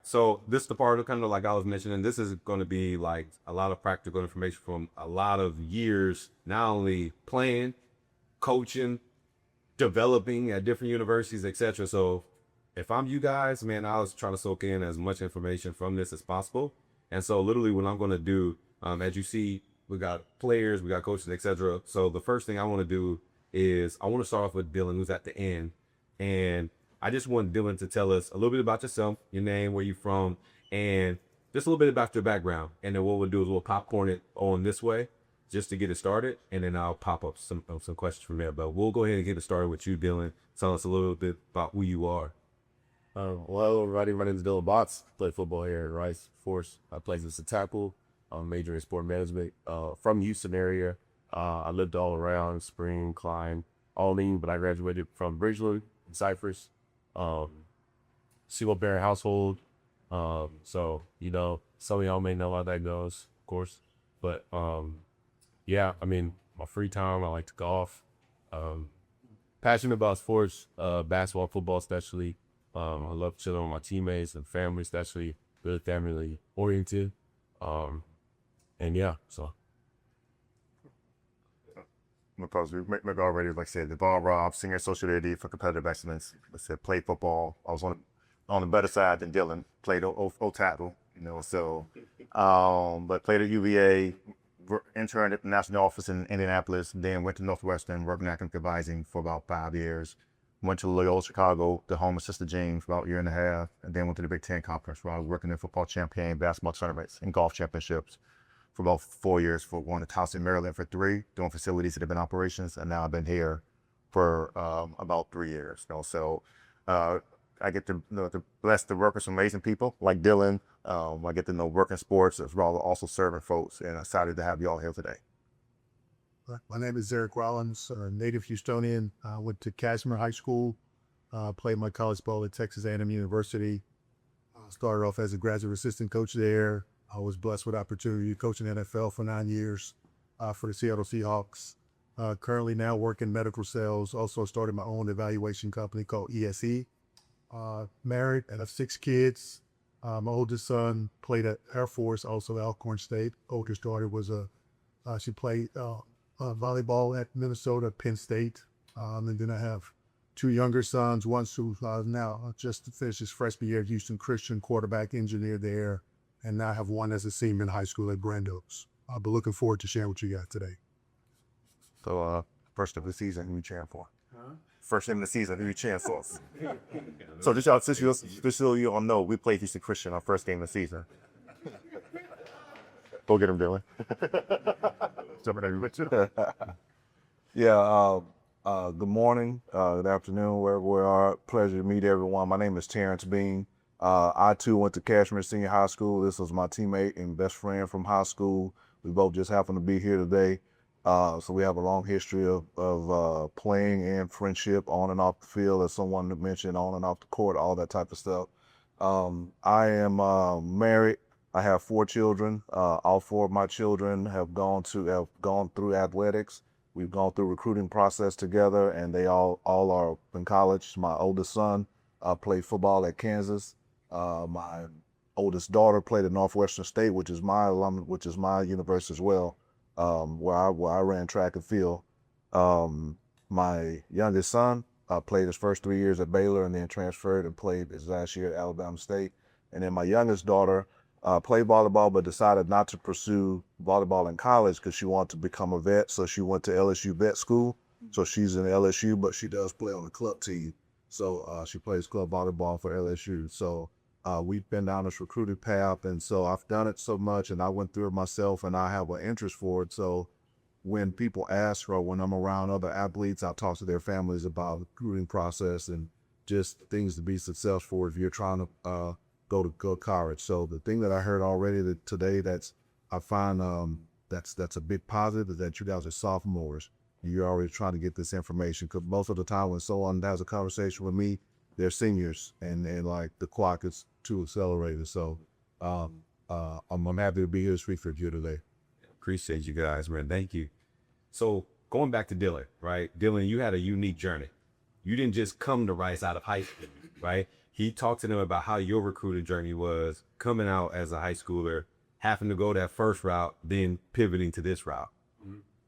So this is the part of kind of like I was mentioning, this is going to be like a lot of practical information from a lot of years, not only playing, coaching, developing at different universities, etc. So if I'm you guys, man, I was trying to soak in as much information from this as possible. And so literally what I'm going to do, as you see, we got players, we got coaches, etc. So the first thing I want to do is I want to start off with Dylan, who's at the end. And I just want Dylan to tell us a little bit about yourself, your name, where you're from, and just a little bit about your background. And then what we'll do is we'll popcorn it on this way just to get it started. And then I'll pop up some questions from there. But we'll go ahead and get it started with you, Dylan. Tell us a little bit about who you are. Well, everybody, my name is Dylan Botts. I play football here at Rice Force. I play as a tackle. I'm majoring in sport management. From Houston area. I lived all around Spring, Klein, Alden, but I graduated from Bridgeland in Cypress. Single parent household. So, you know, some of y'all may know how that goes, of course. But yeah, I mean, my free time, I like to golf. Passionate about sports, basketball, football especially. I love chilling with my teammates and family, especially really family oriented. And yeah, so. Because we make already, like I said, Devon Robb, Senior Associate AD for Competitive Excellence. Like I said, played football. I was on the better side than Dylan. Played O tackle, you know. So, but played at UVA, interned at the national office in Indianapolis, then went to Northwestern, worked in academic advising for about 5 years. Went to Loyola Chicago, the home of Sister James, for about a year and a half, and then went to the Big Ten Conference where I was working in football campaign, basketball tournaments, and golf championships for about 4 years, for going to Towson, Maryland for 3, doing facilities that have been operations, and now I've been here for about 3 years. You know, so I get to bless to work with some amazing people like Dylan. I get to know working sports as well as also serving folks, and I'm excited to have you all here today. My name is Eric Rollins, a native Houstonian. I went to Casimir High School, played my college ball at Texas A&M University. Started off as a graduate assistant coach there. I was blessed with opportunity to coach in the NFL for 9 years for the Seattle Seahawks. Currently now work in medical sales. Also started my own evaluation company called ESE. Married and have 6 kids. My oldest son played at Air Force, also at Alcorn State. Oldest daughter was she played volleyball at Minnesota, Penn State. And then I have 2 younger sons, one who's now just finished his freshman year at Houston Christian, quarterback engineer there. And now I have one as a senior in high school at Grand Oaks. I'll be looking forward to sharing what you got today. So first of the season, who you cheering for? First game of the season, who you cheering for? So just so you all know, we played Houston Christian our first game of the season. Go get him, Dylan. Yeah, good morning, good afternoon, wherever we are. Pleasure to meet everyone. My name is Terrence Bean. I too went to Cashmere Senior High School. This was my teammate and best friend from high school. We both just happen to be here today. So we have a long history of playing and friendship on and off the field, as someone mentioned, on and off the court, all that type of stuff. I am married. I have 4 children. All 4 of my children have gone through athletics. We've gone through recruiting process together, and they all are in college. My oldest son played football at Kansas. My oldest daughter played at Northwestern State, which is my university as well, where I ran track and field. My youngest son played his first 3 years at Baylor and then transferred and played his last year at Alabama State. And then my youngest daughter played volleyball, but decided not to pursue volleyball in college because she wanted to become a vet. So she went to LSU vet school. So she's in LSU, but she does play on the club team. So she plays club volleyball for LSU. So we've been down this recruiting path, and so I've done it so much, and I went through it myself, and I have an interest for it. So when people ask, or when I'm around other athletes, I talk to their families about the recruiting process and just things to be successful if you're trying to go to college. So the thing that I heard already today I find that's a big positive is that you guys are sophomores. You're already trying to get this information, because most of the time when someone has a conversation with me, they're seniors and like the clock is too accelerated. So I'm happy to be here to speak for you today. Appreciate you guys, man. Thank you. So going back to Dylan, right? Dylan, you had a unique journey. You didn't just come to Rice out of high school, right? he talked to them about how your recruiting journey was coming out as a high schooler, having to go that first route, then pivoting to this route.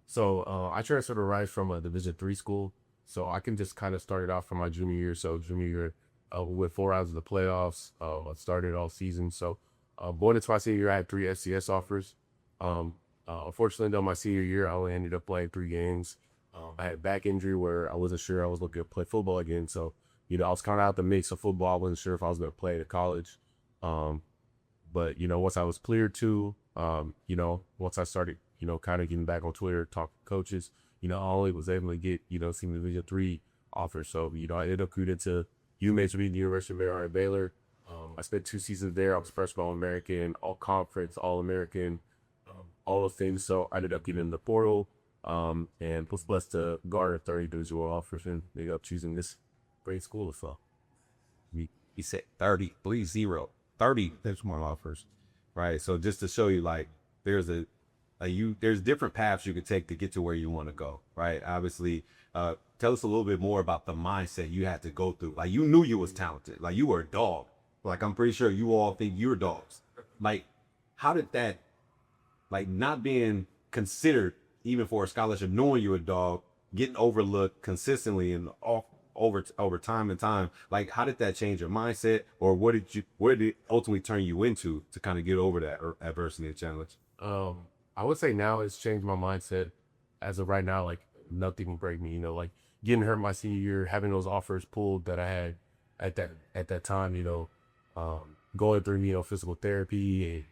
So I transferred to Rice from a Division III school, so I can just kind of start it off from my junior year. So junior year, with 4 rounds of the playoffs, I started all season. So going into my senior year, I had 3 FCS offers. Unfortunately, though, my senior year, I only ended up playing 3 games. I had back injury where I wasn't sure I was looking to play football again. So, I was kind of out the mix of football. I wasn't sure if I was going to play at college. But, once I was cleared to, once I started, kind of getting back on Twitter, talking to coaches, I only was able to get, some Division III offers. So, I ended up recruited to UMass, the University of Maryland at Baylor. I spent 2 seasons there. I was freshman All-American, All-Conference, All-American, all those things. So I ended up getting in the portal and was blessed to garner 30 Division I offers and ended up choosing this great school as well. He said 30, please 30 Division I offers, right? So just to show you, like, there's there's different paths you could take to get to where you want to go, right? Obviously, tell us a little bit more about the mindset you had to go through. Like, you knew you was talented, like you were a dog. Like, I'm pretty sure you all think you're dogs. Like, how did that, like, not being considered even for a scholarship, knowing you're a dog, getting overlooked consistently and over time and time, like, how did that change your mindset, or where did it ultimately turn you into to kind of get over that adversity and challenge? I would say now it's changed my mindset. As of right now, like, nothing can break me. Like, getting hurt my senior year, having those offers pulled that I had at that time, going through physical therapy and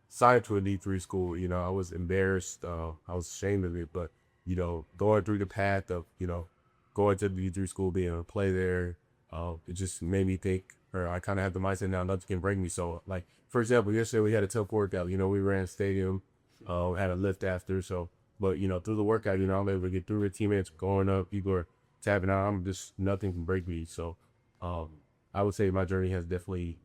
signed to a D3 school. I was embarrassed. I was ashamed of it, but going through the path of going to the D3 school, being able to play there, it just made me think, or I kind of have the mindset now, nothing can break me. So, like, for example, yesterday we had a tough workout. We ran stadium, had a lift after. So, but through the workout, I'm able to get through it. Teammates going up, people are tapping out. I'm just, nothing can break me. So, I would say my journey has definitely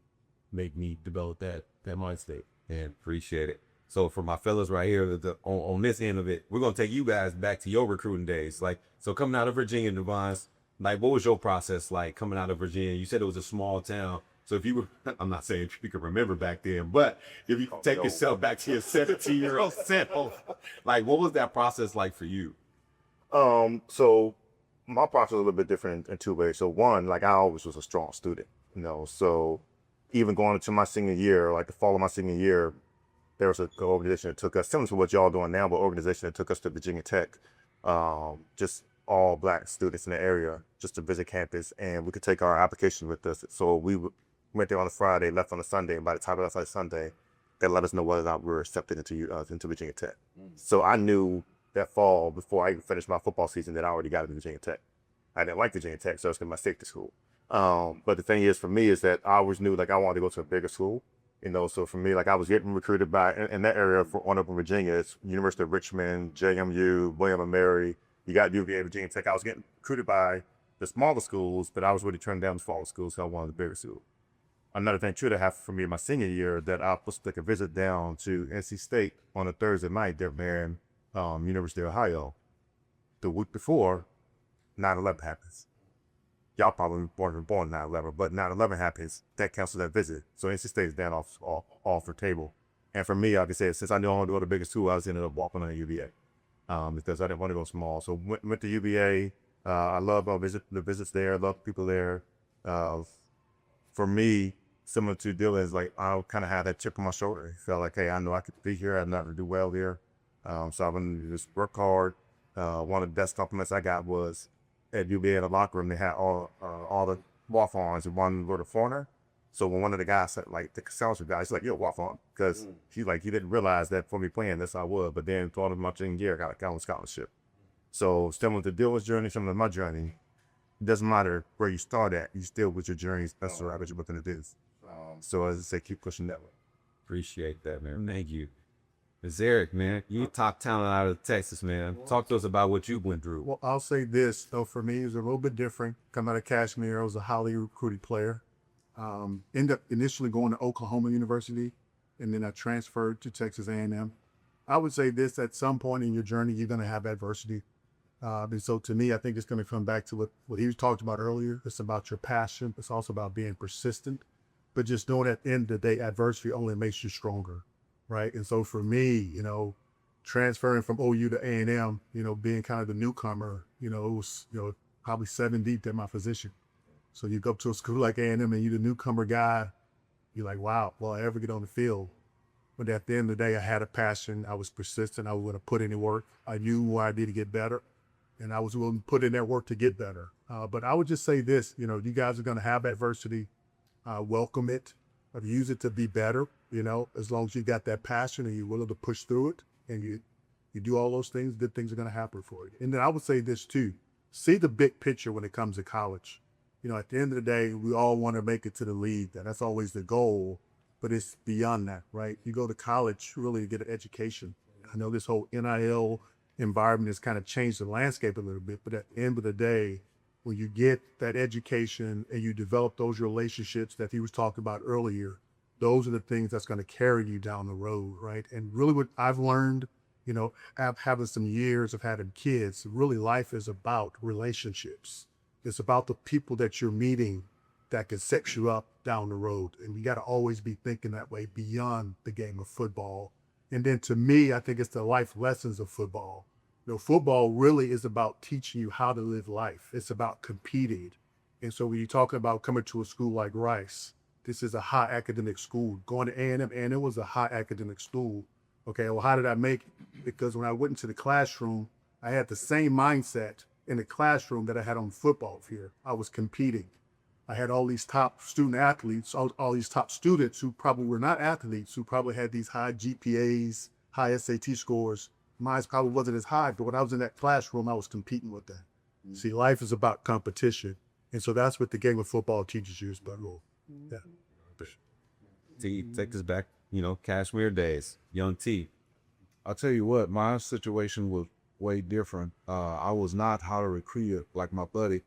made me develop that mind state. And appreciate it. So for my fellas right here, on this end of it, we're gonna take you guys back to your recruiting days. Like, so coming out of Virginia, Devons, like, what was your process like coming out of Virginia? You said it was a small town. So if you were, I'm not saying if you can remember back then, but if you take yourself back to your 17-year-old self, like, what was that process like for you? So my process was a little bit different in 2 ways. So one, like, I always was a strong student, so even going into my senior year, like the fall of my senior year, there was an organization that took us, similar to what y'all doing now, but organization that took us to Virginia Tech, just all Black students in the area, just to visit campus, and we could take our application with us. So we went there on a Friday, left on a Sunday, and by the time we left on a Sunday, they let us know whether or not we were accepted into Virginia Tech. So I knew that fall, before I even finished my football season, that I already got into Virginia Tech. I didn't like Virginia Tech, so it's my safety school. But the thing is, for me, is that I always knew, like, I wanted to go to a bigger school, so for me, like, I was getting recruited by, in that area for on up in Virginia, it's University of Richmond, JMU, William & Mary, you got UVA, Virginia Tech. I was getting recruited by the smaller schools, but I was really turning down the smaller schools, so I wanted the bigger school. Another thing, too, that happened for me in my senior year, that I was supposed to take a visit down to NC State on a Thursday night there, man, University of Ohio. The week before, 9/11 happens. Y'all probably weren't born 9/11, but 9/11 happens, that cancels that visit. So NC State is down off the table. And for me, like I said, since I knew I wanted to go to the biggest school, I was ended up walking on UVA because I didn't want to go small. So went to UVA. I love the visits there. I love people there. For me, similar to Dylan's, like, I kind of had that chip on my shoulder. I felt like, hey, I know I could be here. I know I could do well here. So I'm going to just work hard. One of the best compliments I got was at UVA in the locker room. They had all the walk-ons, and one were the foreigner. So when one of the guys said, like, the scholarship guy, he's like, you're a walk-on, because he's like, he didn't realize that for me playing this I would. But then throughout my junior year, I got a college scholarship. So similar to Dylan's journey, similar to my journey, it doesn't matter where you start at, you still with your journey. That's what you're looking to do. So as I say, keep pushing that way. Appreciate that, man. Thank you. Ms. Eric, man, you top talent out of Texas, man. Talk to us about what you went through. Well, I'll say this, though, for me, it was a little bit different. Coming out of Kashmir, I was a highly recruited player. Ended up initially going to Oklahoma University, and then I transferred to Texas A&M. I would say this, at some point in your journey, you're going to have adversity. And so to me, I think it's going to come back to what he was talking about earlier. It's about your passion. It's also about being persistent, but just knowing at the end of the day, adversity only makes you stronger, right? And so for me, transferring from OU to A&M, being kind of the newcomer, it was, probably 7 deep at my position. So you go to a school like A&M and you're the newcomer guy, you're like, wow, will I ever get on the field? But at the end of the day, I had a passion. I was persistent. I was going to put in the work. I knew where I needed to get better, and I was willing to put in that work to get better. But I would just say this, you guys are going to have adversity. Welcome it, use it to be better, as long as you got that passion and you're willing to push through it and you do all those things, good things are going to happen for you. And then I would say this too, see the big picture when it comes to college. At the end of the day, we all want to make it to the league. That's always the goal, but it's beyond that, right? You go to college really to get an education. I know this whole NIL environment has kind of changed the landscape a little bit, but at the end of the day, when you get that education and you develop those relationships that he was talking about earlier, those are the things that's going to carry you down the road, right? And really what I've learned, having some years of having kids, really life is about relationships. It's about the people that you're meeting that can set you up down the road. And you got to always be thinking that way beyond the game of football. And then to me, I think it's the life lessons of football. Football really is about teaching you how to live life. It's about competing. And so when you're talking about coming to a school like Rice, this is a high academic school. Going to A&M, and it was a high academic school. Okay, well, how did I make it? Because when I went into the classroom, I had the same mindset in the classroom that I had on the football field. I was competing. I had all these top student athletes, all these top students who probably were not athletes, who probably had these high GPAs, high SAT scores. Mine probably wasn't as high, but when I was in that classroom, I was competing with them. See, life is about competition. And so that's what the game of football teaches you is about. Yeah. T, take us back, Kashmir days, young T. I'll tell you what, my situation was way different. I was not how to recruit like my buddy.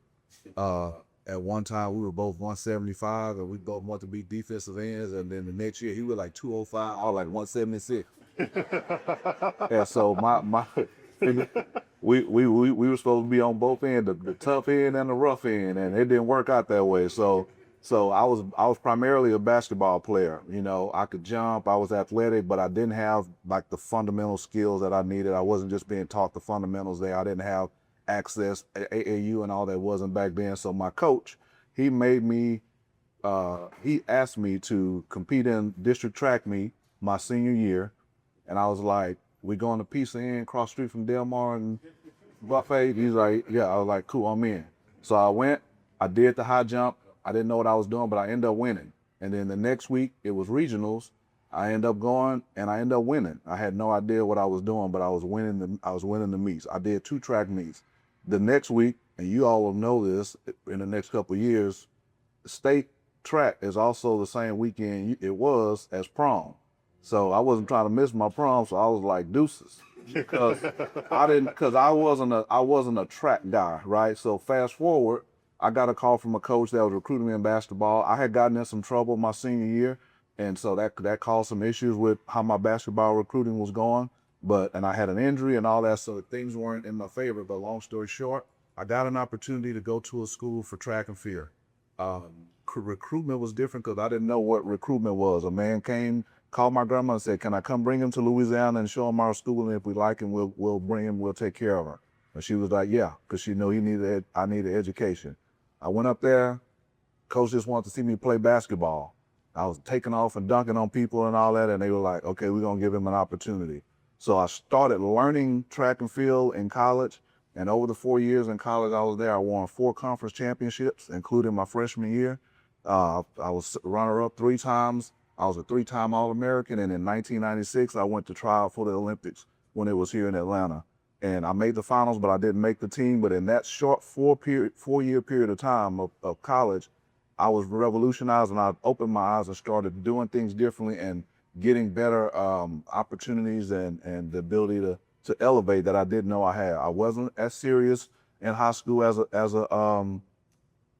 At one time, we were both 175, and we both wanted to be defensive ends. And then the next year, he was like 205, I was like 176. And so we were supposed to be on both ends, the tough end and the rough end, and it didn't work out that way. So I was primarily a basketball player. I could jump, I was athletic, but I didn't have like the fundamental skills that I needed. I wasn't just being taught the fundamentals there. I didn't have access, AAU and all that wasn't back then. So my coach, he asked me to compete in district track meet my senior year. And I was like, we going to Pizza Inn, cross street from Del Mar and Buffet? He's like, yeah. I was like, cool, I'm in. So I went, I did the high jump. I didn't know what I was doing, but I ended up winning. And then the next week, it was regionals. I ended up going, and I ended up winning. I had no idea what I was doing, but I was winning the meets. I did 2 track meets. The next week, and you all will know this in the next couple of years, state track is also the same weekend it was as prom. So I wasn't trying to miss my prom, so I was like deuces, because I wasn't a track guy, right? So fast forward, I got a call from a coach that was recruiting me in basketball. I had gotten in some trouble my senior year, and so that caused some issues with how my basketball recruiting was going. And I had an injury and all that, so things weren't in my favor. But long story short, I got an opportunity to go to a school for track and field. Recruitment was different because I didn't know what recruitment was. A man came, called my grandma and said, can I come bring him to Louisiana and show him our school? And if we like him, we'll bring him, we'll take care of her. And she was like, yeah, because she knew I needed education. I went up there. Coach just wanted to see me play basketball. I was taking off and dunking on people and all that, and they were like, okay, we're going to give him an opportunity. So I started learning track and field in college, and over the 4 years in college I was there, I won 4 conference championships, including my freshman year. I was runner-up 3 times. I was a 3-time All-American, and in 1996 I went to try out for the Olympics when it was here in Atlanta. And I made the finals, but I didn't make the team. But in that short 4-year period of time of college, I was revolutionized, and I opened my eyes and started doing things differently and getting better opportunities and the ability to elevate that I didn't know I had. I wasn't as serious in high school as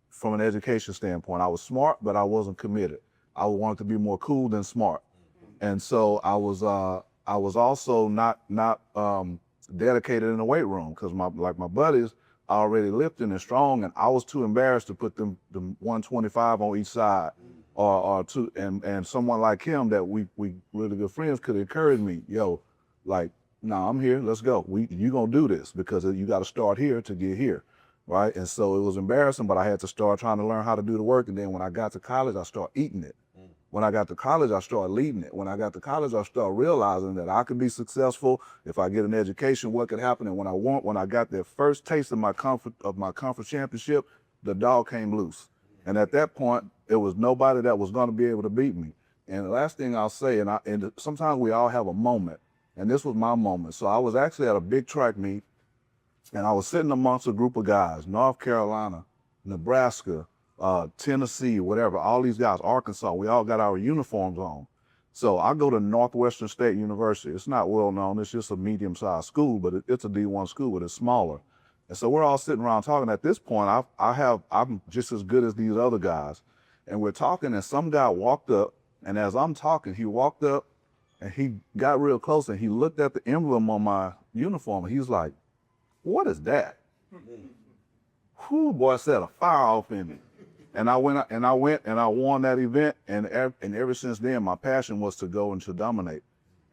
from an education standpoint. I was smart, but I wasn't committed. I wanted to be more cool than smart. And so I was also not dedicated in the weight room because my buddies already lifting and strong, and I was too embarrassed to put them 125 on each side, or two, and someone like him that we really good friends could encourage me, yo, like, nah, I'm here, let's go. You gonna do this because you got to start here to get here, right? And so it was embarrassing, but I had to start trying to learn how to do the work. And then when I got to college, I started eating it. When I got to college, I started leading it. When I got to college, I started realizing that I could be successful if I get an education, what could happen. And when I got that first taste of my conference championship, the dog came loose. And at that point, it was nobody that was going to be able to beat me. And the last thing I'll say, and sometimes we all have a moment, and this was my moment. So I was actually at a big track meet, and I was sitting amongst a group of guys, North Carolina, Nebraska, Tennessee, whatever, all these guys, Arkansas, we all got our uniforms on. So I go to Northwestern State University. It's not well known. It's just a medium-sized school, but it's a D1 school, but it's smaller. And so we're all sitting around talking. At this point, I'm just as good as these other guys. And we're talking, and some guy walked up, and as I'm talking, he walked up, and he got real close, and he looked at the emblem on my uniform, and he was like, "What is that?" Whew, boy, set a fire off in me. And I went and I won that event, and ever since then, my passion was to go and to dominate.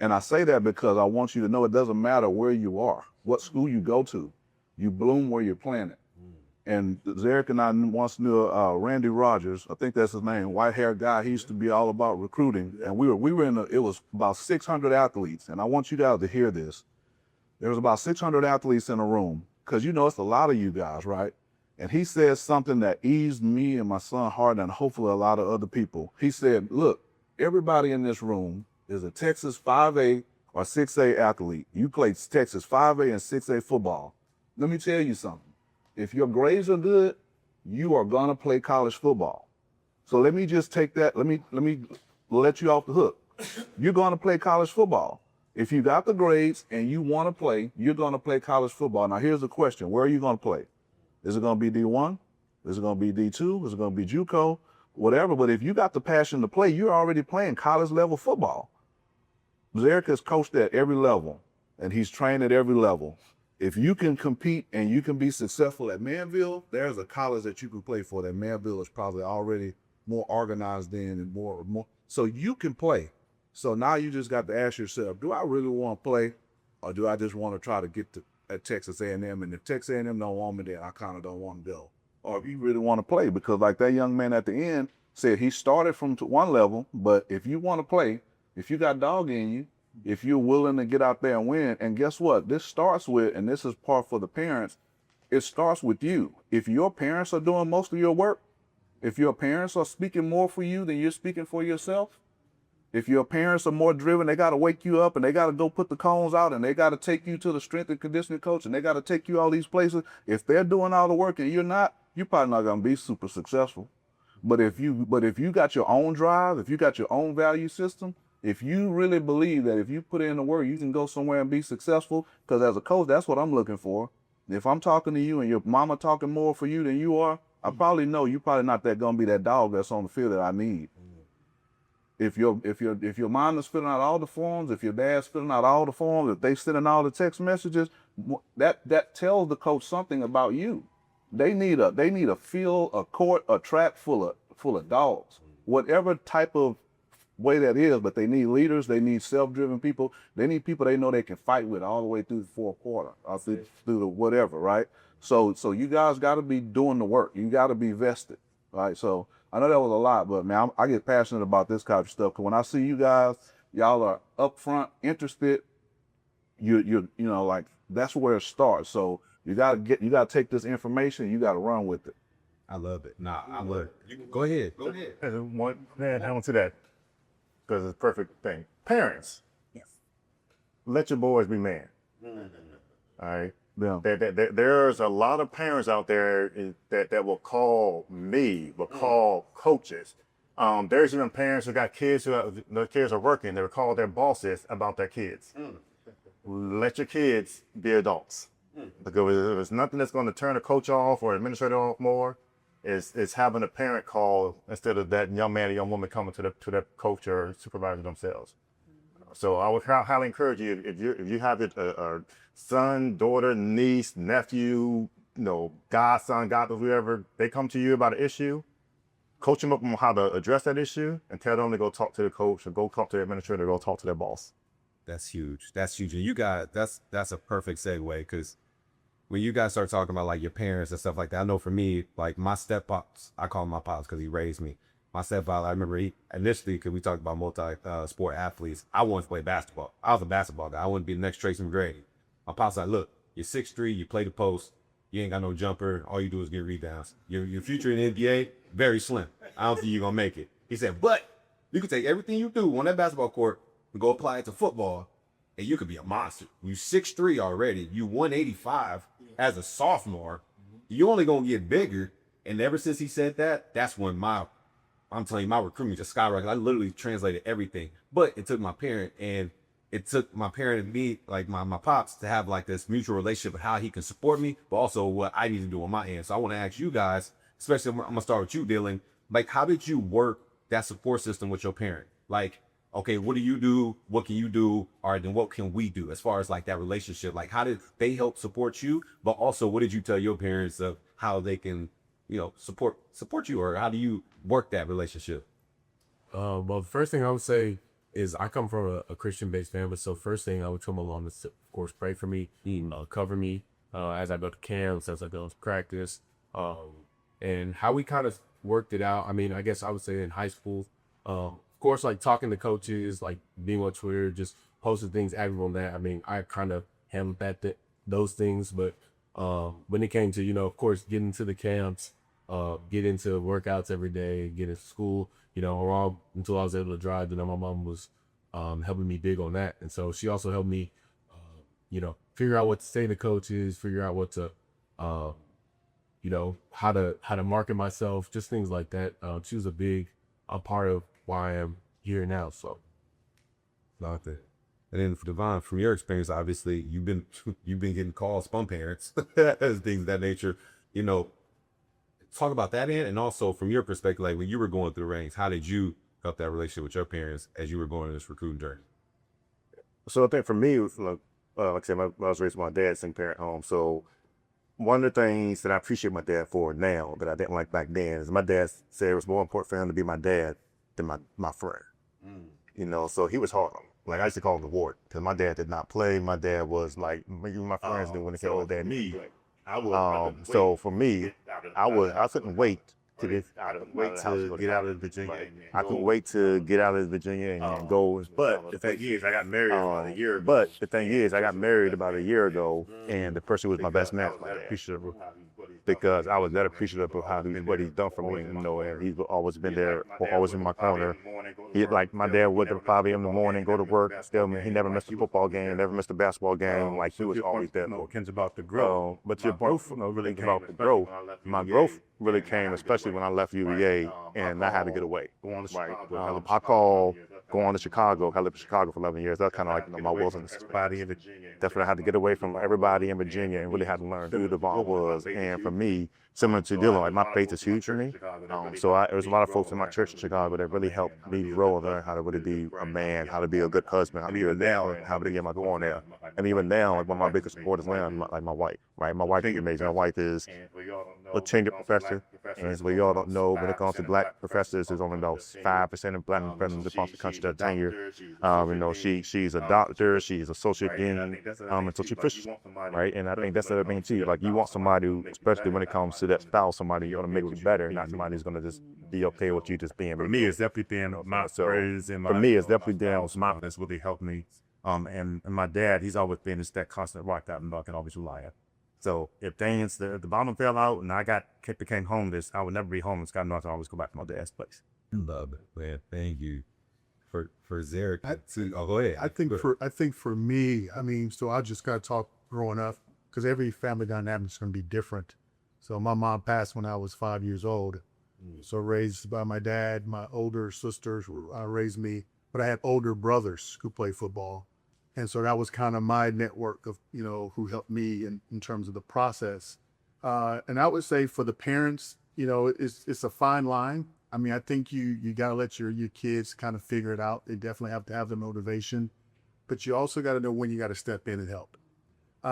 And I say that because I want you to know it doesn't matter where you are, what school you go to, you bloom where you're planted. And Zarek and I once knew Randy Rogers, I think that's his name, white-haired guy. He used to be all about recruiting, and we were it was about 600 athletes, and I want you guys to hear this. There was about 600 athletes in a room, because you know it's a lot of you guys, right? And he said something that eased me and my son heart, and hopefully a lot of other people. He said, look, everybody in this room is a Texas 5A or 6A athlete. You play Texas 5A and 6A football. Let me tell you something. If your grades are good, you are gonna play college football. So let me just take that, let me let you off the hook. You're gonna play college football. If you got the grades and you wanna play, you're gonna play college football. Now here's the question, where are you gonna play? Is it going to be D1? Is it going to be D2? Is it going to be JUCO? Whatever. But if you got the passion to play, you're already playing college level football. Zarek has coached at every level, and he's trained at every level. If you can compete and you can be successful at Manvel, there's a college that you can play for that Manvel is probably already more organized in and more. So you can play. So now you just got to ask yourself, do I really want to play, or do I just want to try to get to at Texas A&M, and if Texas A&M don't want me there, I kind of don't want to go. Or if you really want to play, because like that young man at the end said, he started from one level, but if you want to play, if you got dog in you, if you're willing to get out there and win, and guess what? This starts with, and this is part for the parents, it starts with you. If your parents are doing most of your work, if your parents are speaking more for you than you're speaking for yourself, if your parents are more driven, they got to wake you up and they got to go put the cones out and they got to take you to the strength and conditioning coach and they got to take you all these places. If they're doing all the work and you're not, you're probably not going to be super successful. But if you got your own drive, if you got your own value system, if you really believe that if you put in the work, you can go somewhere and be successful, because as a coach, that's what I'm looking for. If I'm talking to you and your mama talking more for you than you are, I probably know you're probably not going to be that dog that's on the field that I need. If your mom is filling out all the forms, if your dad's filling out all the forms, if they sending all the text messages, that tells the coach something about you. They need a field, a court, a track full of dogs, whatever type of way that is. But they need leaders. They need self-driven people. They need people they know they can fight with all the way through the fourth quarter, or through the whatever, right? So you guys got to be doing the work. You got to be vested, right? So I know that was a lot, but man, I get passionate about this kind of stuff. Cause when I see you guys, y'all are upfront, interested. You know, like that's where it starts. So you gotta take this information. You gotta run with it. I love it. Nah, I love it. You can, go ahead. And one man on to that, because it's a perfect thing. Parents, yes, let your boys be man. All right. Yeah. There's a lot of parents out there that will call me, will call coaches. There's even parents who got kids their kids are working. They will call their bosses about their kids. Let your kids be adults. Because if there's nothing that's going to turn a coach off or administrator off more, is having a parent call instead of that young man or young woman coming to that coach or supervisor themselves. So I would highly encourage you if you have a son, daughter, niece, nephew, godson, godmother, whoever, they come to you about an issue, coach them up on how to address that issue, and tell them to go talk to the coach or go talk to the administrator, or go talk to their boss. That's huge. That's huge. And you got that's a perfect segue, because when you guys start talking about like your parents and stuff like that, I know for me, like my step-pops, I call him my pops because he raised me. My stepfather, I remember he initially, because we talked about multi-sport athletes, I wanted to play basketball. I was a basketball guy. I wanted to be the next Tracy McGrady. My pops like, look, you're 6'3", you play the post, you ain't got no jumper, all you do is get rebounds. Your future in the NBA, very slim. I don't think you're going to make it. He said, but you can take everything you do on that basketball court and go apply it to football, and you could be a monster. You 6'3" already, you 185 as a sophomore, you only going to get bigger. And ever since he said that, that's when I'm telling you, my recruitment just skyrocketed. I literally translated everything. But it took my parent and me, like my pops, to have like this mutual relationship of how he can support me, but also what I need to do on my end. So I want to ask you guys, especially I'm going to start with you, Dylan, like how did you work that support system with your parent? Like, okay, what do you do? What can you do? All right, then what can we do as far as like that relationship? Like how did they help support you? But also, what did you tell your parents of how they can, support you, or how do you work that relationship? Well, the first thing I would say is I come from a Christian-based family, so first thing I would tell my mom is, of course, pray for me, cover me as I go to camps, as I go to practice, and how we kind of worked it out. I mean, I guess I would say in high school, of course, like talking to coaches, like being on Twitter, just posting things, active on that. I mean, I kind of handled those things, but when it came to, of course, getting to the camps, get into workouts every day, get into school, around until I was able to drive. Then my mom was helping me big on that. And so she also helped me, figure out what to say to coaches, figure out what to, how to market myself, just things like that. She was a part of why I am here now. So. Like that. And then Devon, from your experience, obviously you've been getting calls from parents, as things of that nature, talk about that end, and also from your perspective, like when you were going through the ranks, how did you help that relationship with your parents as you were going on this recruiting journey? So I think for me, like I said, I was raised with my dad, single parent home. So one of the things that I appreciate my dad for now that I didn't like back then is my dad said it was more important for him to be my dad than my friend. So he was hard on me. Like I used to call him the ward because my dad did not play. My dad was like my friends knew when they said, "Oh, dad." So for me, I couldn't wait to get out of Virginia. I couldn't wait to get out of Virginia and go. But the thing is, I got married about a year ago. And the person who was my best man was appreciative because I was that appreciative of what he's done for me. And he's always been there, always in my corner. Like my dad would at 5 a.m. in the morning, go to work. Still, he never missed a football game, never missed a basketball game. Like he was always there. Ken's about the growth. But your growth really came about the growth. My growth really came, especially when I left UVA and I had to get away. I call going to Chicago. I lived in Chicago for 11 years. That's kind of like my wilderness. Definitely had to get away from everybody in Virginia and really had to learn who Devon was. And for me, similar to Dylan, like my faith is huge for me. There was a lot of folks in my church in Chicago that really helped me grow and learn how to really be a man, how to be a good husband, how to be a now, and how to get my going there. And even now, like one of my biggest supporters now, like my wife, right? My wife is amazing. My wife is a tenured professor. And as we all don't know, when it comes to black professors, there's only about 5% of black professors across the country that are tenured. She's a doctor, she's associate dean, and so she pushes, right? And I think that's the other thing too. Like you want somebody who, especially when it comes to that spouse, somebody who's gonna make you better, not somebody who's gonna just be okay with you just being. For me, it's definitely been my prayers and my. For me, it's definitely down. That's really helped me. And my dad, he's always been just that constant rock that I can always rely on. So if the bottom fell out and I became homeless, I would never be homeless. God knows I always go back to my dad's place. Love it, man. Thank you for Zarek. Go ahead. I think for me, so I just got to talk growing up because every family dynamic is going to be different. So my mom passed when I was 5 years old. So raised by my dad, my older sisters raised me, but I had older brothers who played football. And so that was kind of my network of, who helped me in terms of the process. And I would say for the parents, it's a fine line. I mean, I think you got to let your kids kind of figure it out. They definitely have to have the motivation, but you also got to know when you got to step in and help.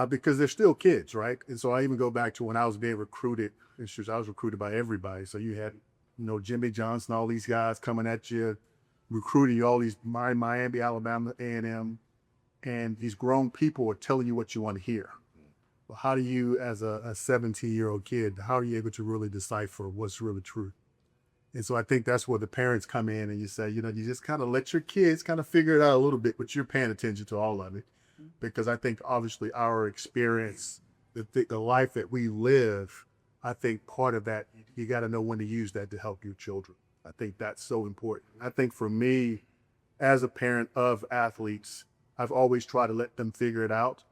Because they're still kids, right? And so I even go back to when I was being recruited. I was recruited by everybody. So you had, Jimmy Johnson, all these guys coming at you, recruiting you, all these Miami, Alabama, A&M, and these grown people are telling you what you want to hear. Well, how do you, as a 17-year-old kid, how are you able to really decipher what's really true? And so I think that's where the parents come in and you say, you just kind of let your kids kind of figure it out a little bit, but you're paying attention to all of it. Because I think obviously our experience, the life that we live, I think part of that, you got to know when to use that to help your children. I think that's so important. I think for me, as a parent of athletes, I've always tried to let them figure it out.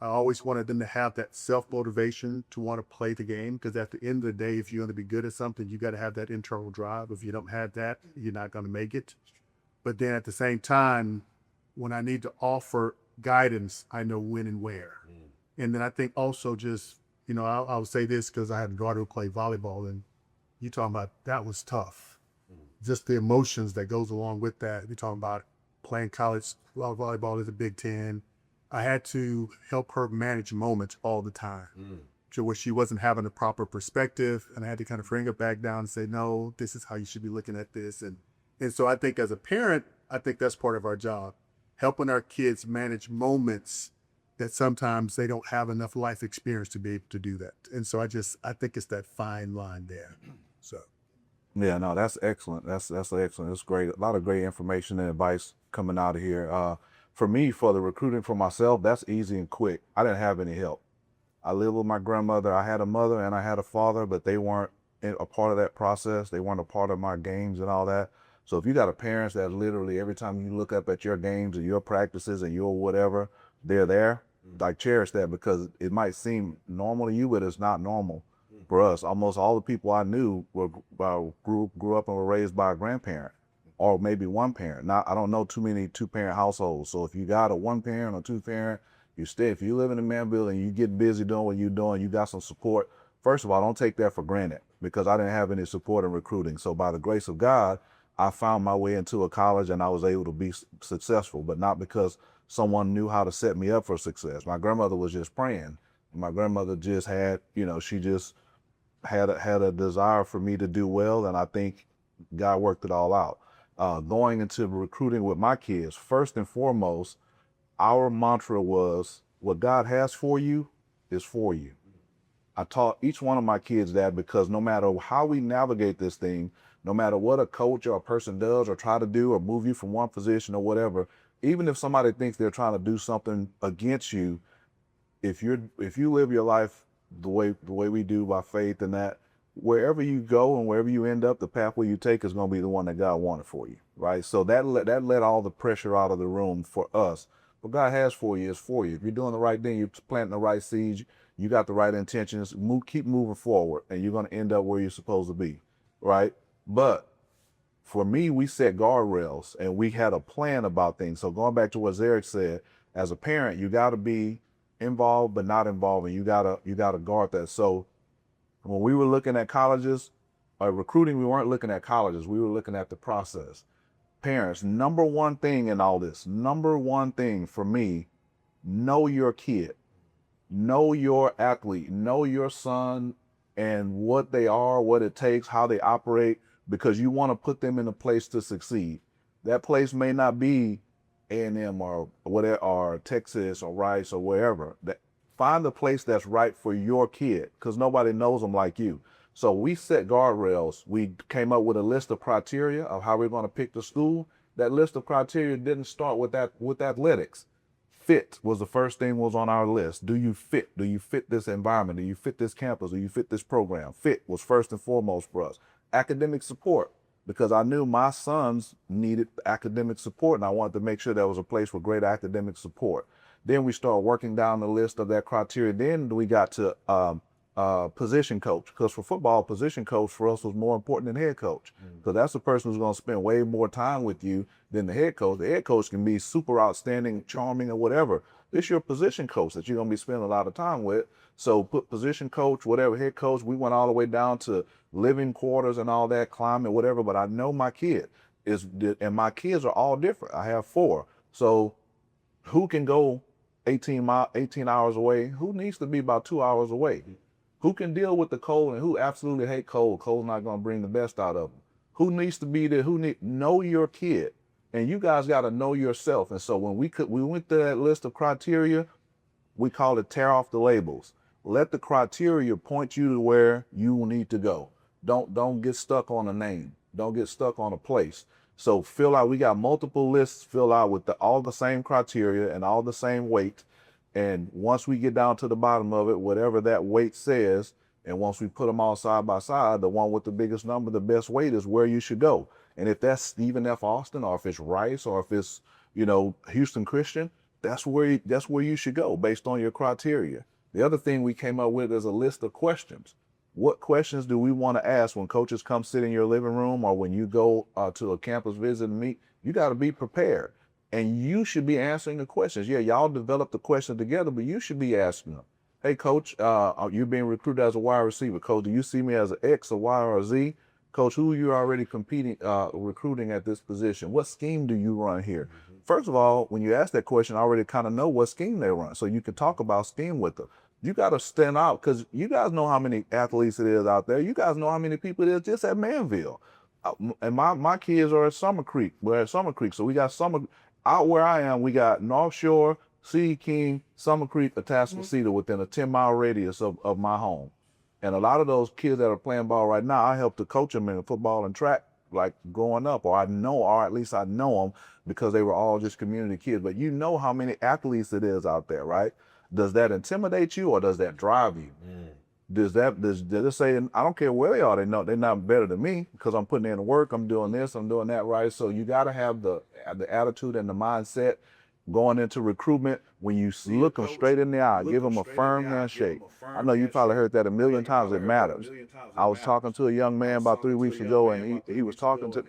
I always wanted them to have that self-motivation to want to play the game, because at the end of the day, if you're going to be good at something, you got to have that internal drive. If you don't have that, you're not going to make it. But then at the same time, when I need to offer guidance, I know when and where. And then I think also just, I'll say this because I had a daughter who played volleyball, and you talking about that was tough. Just the emotions that goes along with that. You're talking about playing college volleyball is a Big Ten. I had to help her manage moments all the time to where she wasn't having a proper perspective, and I had to kind of bring her back down and say, no, this is how you should be looking at this. And so I think as a parent, I think that's part of our job, helping our kids manage moments that sometimes they don't have enough life experience to be able to do that. And so I think it's that fine line there. So. Yeah, no, that's excellent. That's excellent. It's great. A lot of great information and advice coming out of here. For me, for the recruiting for myself, that's easy and quick. I didn't have any help. I lived with my grandmother. I had a mother and I had a father, but they weren't a part of that process. They weren't a part of my games and all that. So if you got a parents that literally every time you look up at your games and your practices and your whatever, they're there, like cherish that, because it might seem normal to you, but it's not normal for us. Almost all the people I knew grew up and were raised by a grandparent or maybe one parent. Now, I don't know too many two-parent households. So if you got a one-parent or two-parent, if you live in a Manvel and you get busy doing what you're doing, you got some support. First of all, don't take that for granted, because I didn't have any support in recruiting. So by the grace of God, I found my way into a college and I was able to be successful, but not because someone knew how to set me up for success. My grandmother was just praying. My grandmother just had, she just had a desire for me to do well, and I think God worked it all out. Going into recruiting with my kids, first and foremost, our mantra was, what God has for you is for you. I taught each one of my kids that, because no matter how we navigate this thing, no matter what a coach or a person does or try to do or move you from one position or whatever, even if somebody thinks they're trying to do something against you, if you live your life the way we do by faith, and that wherever you go and wherever you end up, the pathway you take is going to be the one that God wanted for you, right? So that let all the pressure out of the room for us. What God has for you is for you. If you're doing the right thing, you're planting the right seeds, you got the right intentions, keep moving forward, and you're going to end up where you're supposed to be, right? But for me, we set guardrails and we had a plan about things. So going back to what Zarek said, as a parent, you got to be involved but not involving. You gotta guard that. So when we were looking at colleges, recruiting, we weren't looking at colleges. We were looking at the process. Parents, number one thing in all this, number one thing for me, know your kid, know your athlete, know your son and what they are, what it takes, how they operate, because you want to put them in a place to succeed. That place may not be A&M or whatever, or Texas or Rice or wherever. Find the place that's right for your kid, because nobody knows them like you. So we set guardrails. We came up with a list of criteria of how we're going to pick the school. That list of criteria didn't start with athletics. Fit was the first thing was on our list. Do you fit? Do you fit this environment? Do you fit this campus? Do you fit this program? Fit was first and foremost for us. Academic support, because I knew my sons needed academic support, and I wanted to make sure there was a place for great academic support. Then we started working down the list of that criteria. Then we got to position coach, because for football, position coach for us was more important than head coach, because that's the person who's going to spend way more time with you than the head coach. The head coach can be super outstanding, charming, or whatever. It's your position coach that you're going to be spending a lot of time with. So put position coach, whatever, head coach. We went all the way down to living quarters and all that, climate, whatever. But I know my kid and my kids are all different. I have 4. So who can go 18 hours away? Who needs to be about 2 hours away? Who can deal with the cold and who absolutely hate cold? Cold's not going to bring the best out of them. Who needs to be there? Know your kid, and you guys got to know yourself. And so when we went through that list of criteria, we call it tear off the labels. Let the criteria point you to where you need to go. Don't get stuck on a name. Don't get stuck on a place. So we got multiple lists, fill out with all the same criteria and all the same weight. And once we get down to the bottom of it, whatever that weight says, and once we put them all side by side, the one with the biggest number, the best weight is where you should go. And if that's Stephen F. Austin, or if it's Rice, or if it's, Houston Christian, that's where you should go based on your criteria. The other thing we came up with is a list of questions. What questions do we want to ask when coaches come sit in your living room or when you go to a campus visit and meet? You got to be prepared. And you should be answering the questions. Yeah, y'all develop the questions together, but you should be asking them. Hey, coach, you're being recruited as a wide receiver. Coach, do you see me as an X, a Y, or a Z? Coach, who are you already recruiting at this position? What scheme do you run here? First of all, when you ask that question, I already kind of know what scheme they run, so you can talk about scheme with them. You got to stand out because you guys know how many athletes it is out there. You guys know how many people it is just at Manvel. And my kids are at Summer Creek. We're at Summer Creek, so we got out where I am, we got North Shore, City King, Summer Creek, Atascocita within a 10-mile radius of my home. And a lot of those kids that are playing ball right now, I helped to coach them in football and track, like growing up, or at least I know them because they were all just community kids. But you know how many athletes it is out there, right? Does that intimidate you or does that drive you? Does it say, I don't care where they are, they're not better than me because I'm putting in the work, I'm doing this, I'm doing that, right? So you got to have the attitude and the mindset going into recruitment. When you look them straight in the eye, give them a firm handshake. I know you probably heard that a million times. It matters. I was talking to a young man about 3 weeks ago, and he was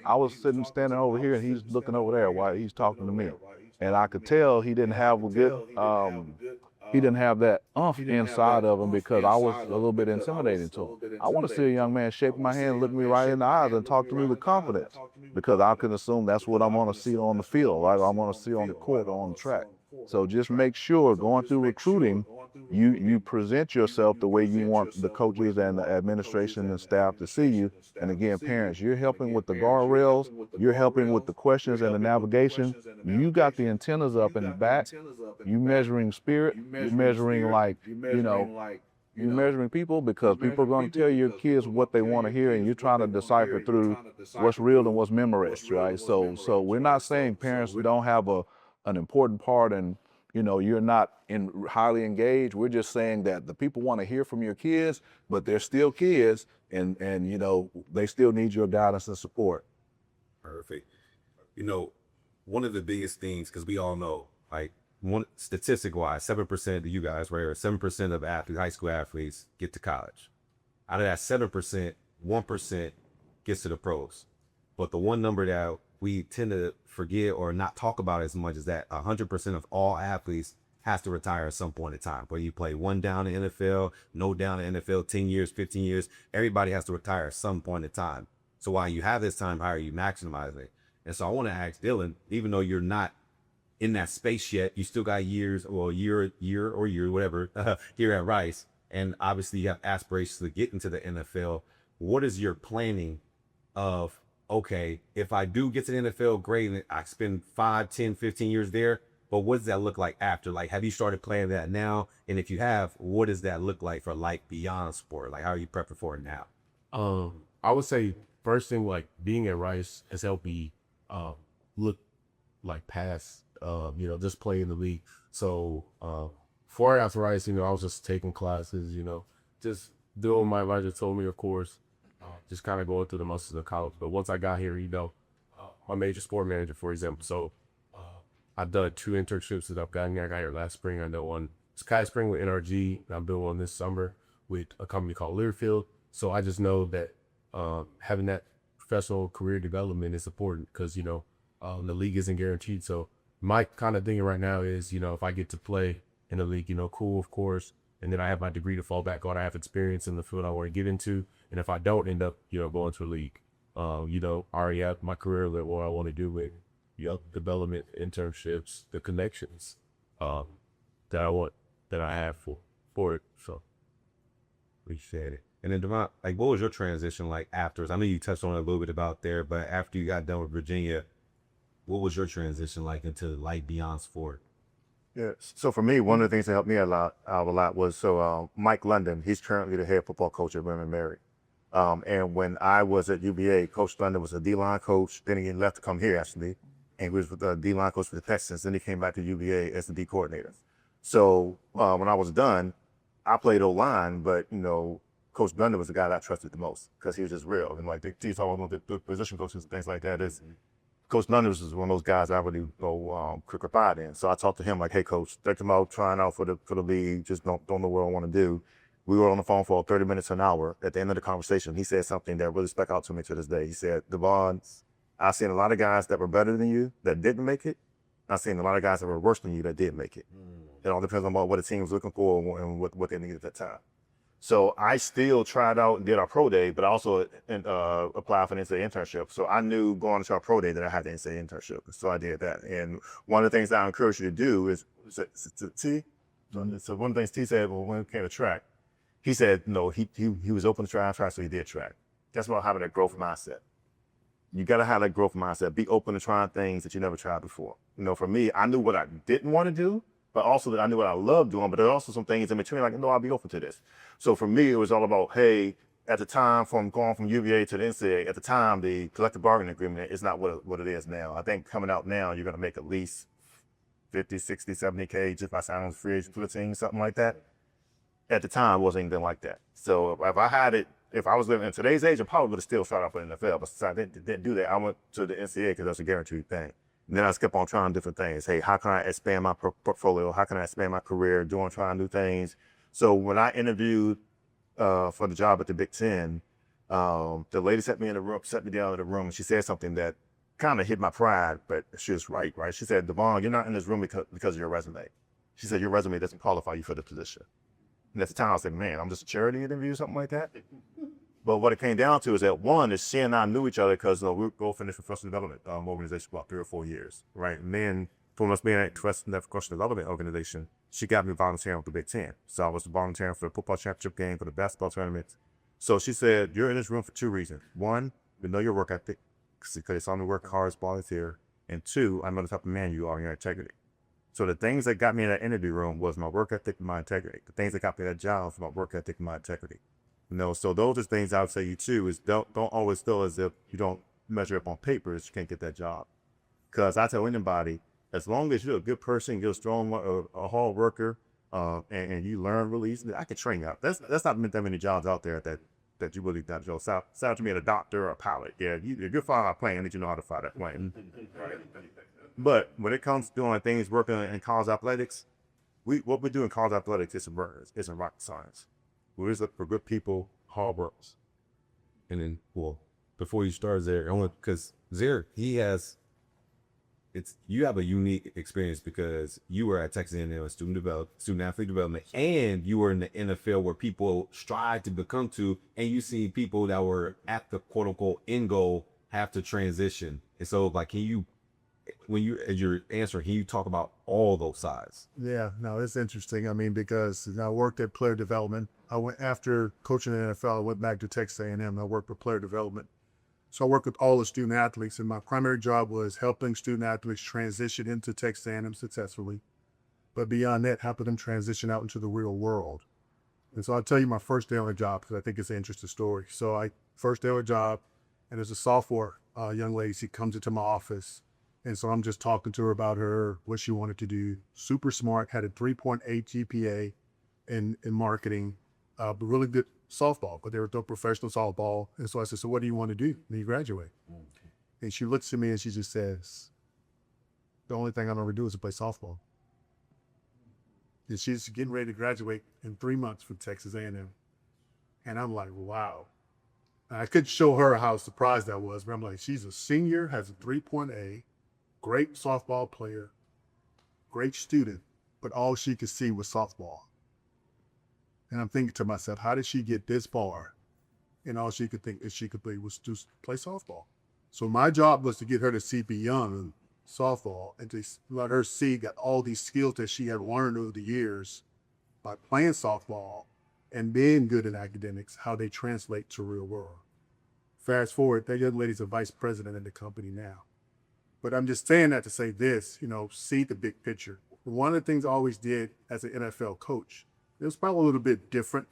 I was standing over here, and he's looking over there while he's talking to me. And I could tell he didn't have that umph inside of him because I was a little bit intimidating to him. I want to see a young man shake my hand, look me right in the eyes, and talk to me with confidence because I can assume that's what I'm going to see on the field, right? I'm going to see on the court or on the track. So just make sure going through recruiting, you present yourself the way you want the coaches and the administration and staff to see you. And again, parents, you're helping with the guardrails, you're helping with the questions and the navigation. You got the antennas up in the back. You measuring spirit, you're measuring you're measuring people because people are going to tell your kids what they want to hear, and you're trying to decipher through what's real and what's memorized, right? So we're not saying parents don't have an important part and you're not highly engaged. We're just saying that the people want to hear from your kids, but they're still kids, and they still need your guidance and support. Perfect. One of the biggest things, because we all know, like, statistic-wise, 7% of you guys, right, or 7% of athletes, high school athletes, get to college. Out of that 7%, 1% gets to the pros. But the one number that we tend to forget or not talk about as much is that 100% of all athletes has to retire at some point in time. Whether you play one down in NFL, no down in NFL, 10 years, 15 years, everybody has to retire at some point in time. So while you have this time, how are you maximizing it? And so I want to ask Dylan, even though you're not in that space yet, you still got years, or year, whatever, here at Rice. And obviously you have aspirations to get into the NFL. What is your planning of, okay, if I do get to the NFL, great, and I spend 5, 10, 15 years there, but what does that look like after? Like, have you started planning that now? And if you have, what does that look like for like beyond sport? Like, how are you prepping for it now? I would say first thing, like being at Rice has helped me look like past just play in the league. So before I got to Rice, I was just taking classes, just doing my advisor told me, of course, just kind of going through the muscles of college. But once I got here, my major sport manager, for example. So I've done 2 internships that I've gotten. I got here last spring. I done one Sky Spring with NRG, and I'm doing one this summer with a company called Learfield. So I just know that having that professional career development is important because, the league isn't guaranteed. So my kind of thing right now is, if I get to play in the league, cool, of course. And then I have my degree to fall back on. I have experience in the field I want to get into. And if I don't end up, going to a league, I already have my career that what I want to do with, development, internships, the connections, that I have for it. So Appreciate it. And then Devon, like, what was your transition like afterwards? I know you touched on it a little bit about there, but after you got done with Virginia, what was your transition like into life beyond sport? Yeah. So for me, one of the things that helped me out a lot was Mike London. He's currently the head football coach at William & Mary. And when I was at UVA, Coach London was a D-line coach. Then he left to come here actually, and he was the D-line coach for the Texans. Then he came back to UVA as the D coordinator. So when I was done, I played O-line, but Coach London was the guy that I trusted the most because he was just real. And like they talk about the position coaches and things like that. Coach London was one of those guys I really go quick confide in. So I talked to him like, hey, Coach, thinking about trying out for the league, just don't know what I want to do. We were on the phone for 30 minutes to an hour. At the end of the conversation, he said something that really stuck out to me to this day. He said, Devon, I've seen a lot of guys that were better than you that didn't make it. I've seen a lot of guys that were worse than you that did make it. It all depends on what the team was looking for and what they needed at that time. So I still tried out and did our pro day, but I also applied for an NCAA internship. So I knew going to our pro day that I had the NCAA internship. So I did that. And one of the things I encourage you to do is T. So one of the things T said, when it came to track, he said, no, he was open to try, so he did track. That's about having that growth mindset. You got to have that growth mindset. Be open to trying things that you never tried before. For me, I knew what I didn't want to do, but also that I knew what I loved doing, but there are also some things in between, like, no, I'll be open to this. So for me, it was all about, hey, at the time, from going from UVA to the NCAA, at the time, the collective bargaining agreement is not what it is now. I think coming out now, you're going to make at least 50, 60, 70K just by signing as free agent for the team, something like that. At the time, it wasn't anything like that. So if I was living in today's age, I probably would have still started off in the NFL, but since I didn't do that, I went to the NCAA because that's a guaranteed thing. And then I just kept on trying different things. Hey, how can I expand my portfolio? How can I expand my career? Trying new things. So when I interviewed for the job at the Big Ten, the lady set me down in the room, and she said something that kind of hit my pride, but she was right? She said, Devon, you're not in this room because of your resume. She said, your resume doesn't qualify you for the position. And at the time, I was like, man, I'm just a charity interview, something like that. But what it came down to is that one is she and I knew each other because we both finished professional development organization for about 3 or 4 years, right? And then from us being at professional development organization, she got me volunteering with the Big Ten. So I was volunteering for the football championship game, for the basketball tournament. So she said, you're in this room for 2 reasons. 1, we know your work ethic, because it's on the work hard as volunteer. And 2, I know the type of man you are and your integrity. So the things that got me in that interview room was my work ethic and my integrity. The things that got me that job was my work ethic and my integrity. So those are things I would say you too, is don't always feel as if you don't measure up on papers, you can't get that job. Because I tell anybody, as long as you're a good person, you're a strong, a hard worker, and you learn really easily, I can train you out. That's not that many jobs out there that you really got to know. Sound to me, a doctor or a pilot. Yeah, if you're flying a plane, you know how to fly that plane. But when it comes to doing things working in college athletics, what we do in college athletics isn't rocket science. We just look for good people, hard workers. And then, well, before you start there, because Zaire, you have a unique experience because you were at Texas A&M, student athlete development, and you were in the NFL where people strive to become to, and you see people that were at the quote unquote end goal have to transition. And so, like, as you're answering, can you talk about all those sides? Yeah, no, it's interesting. I mean, because I worked at player development. I went after coaching in the NFL. I went back to Texas A&M. I worked for player development. So I worked with all the student athletes, and my primary job was helping student athletes transition into Texas A&M successfully. But beyond that, helping them transition out into the real world. And so I'll tell you my first day on the job because I think it's an interesting story. So first day on the job, and there's a sophomore young lady. She comes into my office. And so I'm just talking to her about what she wanted to do. Super smart, had a 3.8 GPA in marketing, but really good softball, but they were doing professional softball. And so I said, so what do you want to do when you graduate? Okay. And she looks at me and she just says, the only thing I'm going to do is to play softball. And she's getting ready to graduate in 3 months from Texas A&M. And I'm like, wow. And I could show her how surprised I was, but I'm like, she's a senior, has a 3.8. Great softball player, great student, but all she could see was softball. And I'm thinking to myself, how did she get this far? And all she could think is she could play was just play softball. So my job was to get her to see beyond softball and to let her see that all these skills that she had learned over the years by playing softball and being good in academics, how they translate to real world. Fast forward, that young lady's a vice president in the company now. But I'm just saying that to say this, see the big picture. One of the things I always did as an NFL coach, it was probably a little bit different.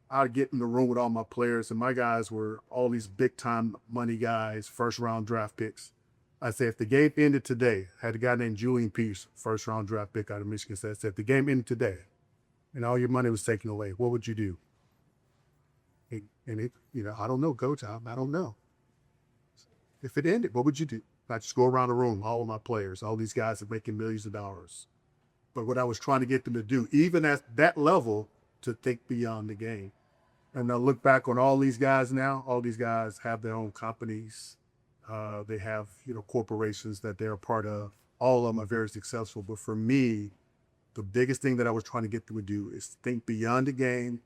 I'd get in the room with all my players, and my guys were all these big time money guys, first round draft picks. I say, if the game ended today, I had a guy named Julian Pearce, first round draft pick out of Michigan State. I said, if the game ended today and all your money was taken away, what would you do? And it, I don't know, go time, I don't know. If it ended, what would you do? I just go around the room, all of my players, all these guys are making millions of dollars. But what I was trying to get them to do, even at that level, to think beyond the game. And I look back on all these guys now, all these guys have their own companies. They have, corporations that they're a part of. All of them are very successful. But for me, the biggest thing that I was trying to get them to do is think beyond the game,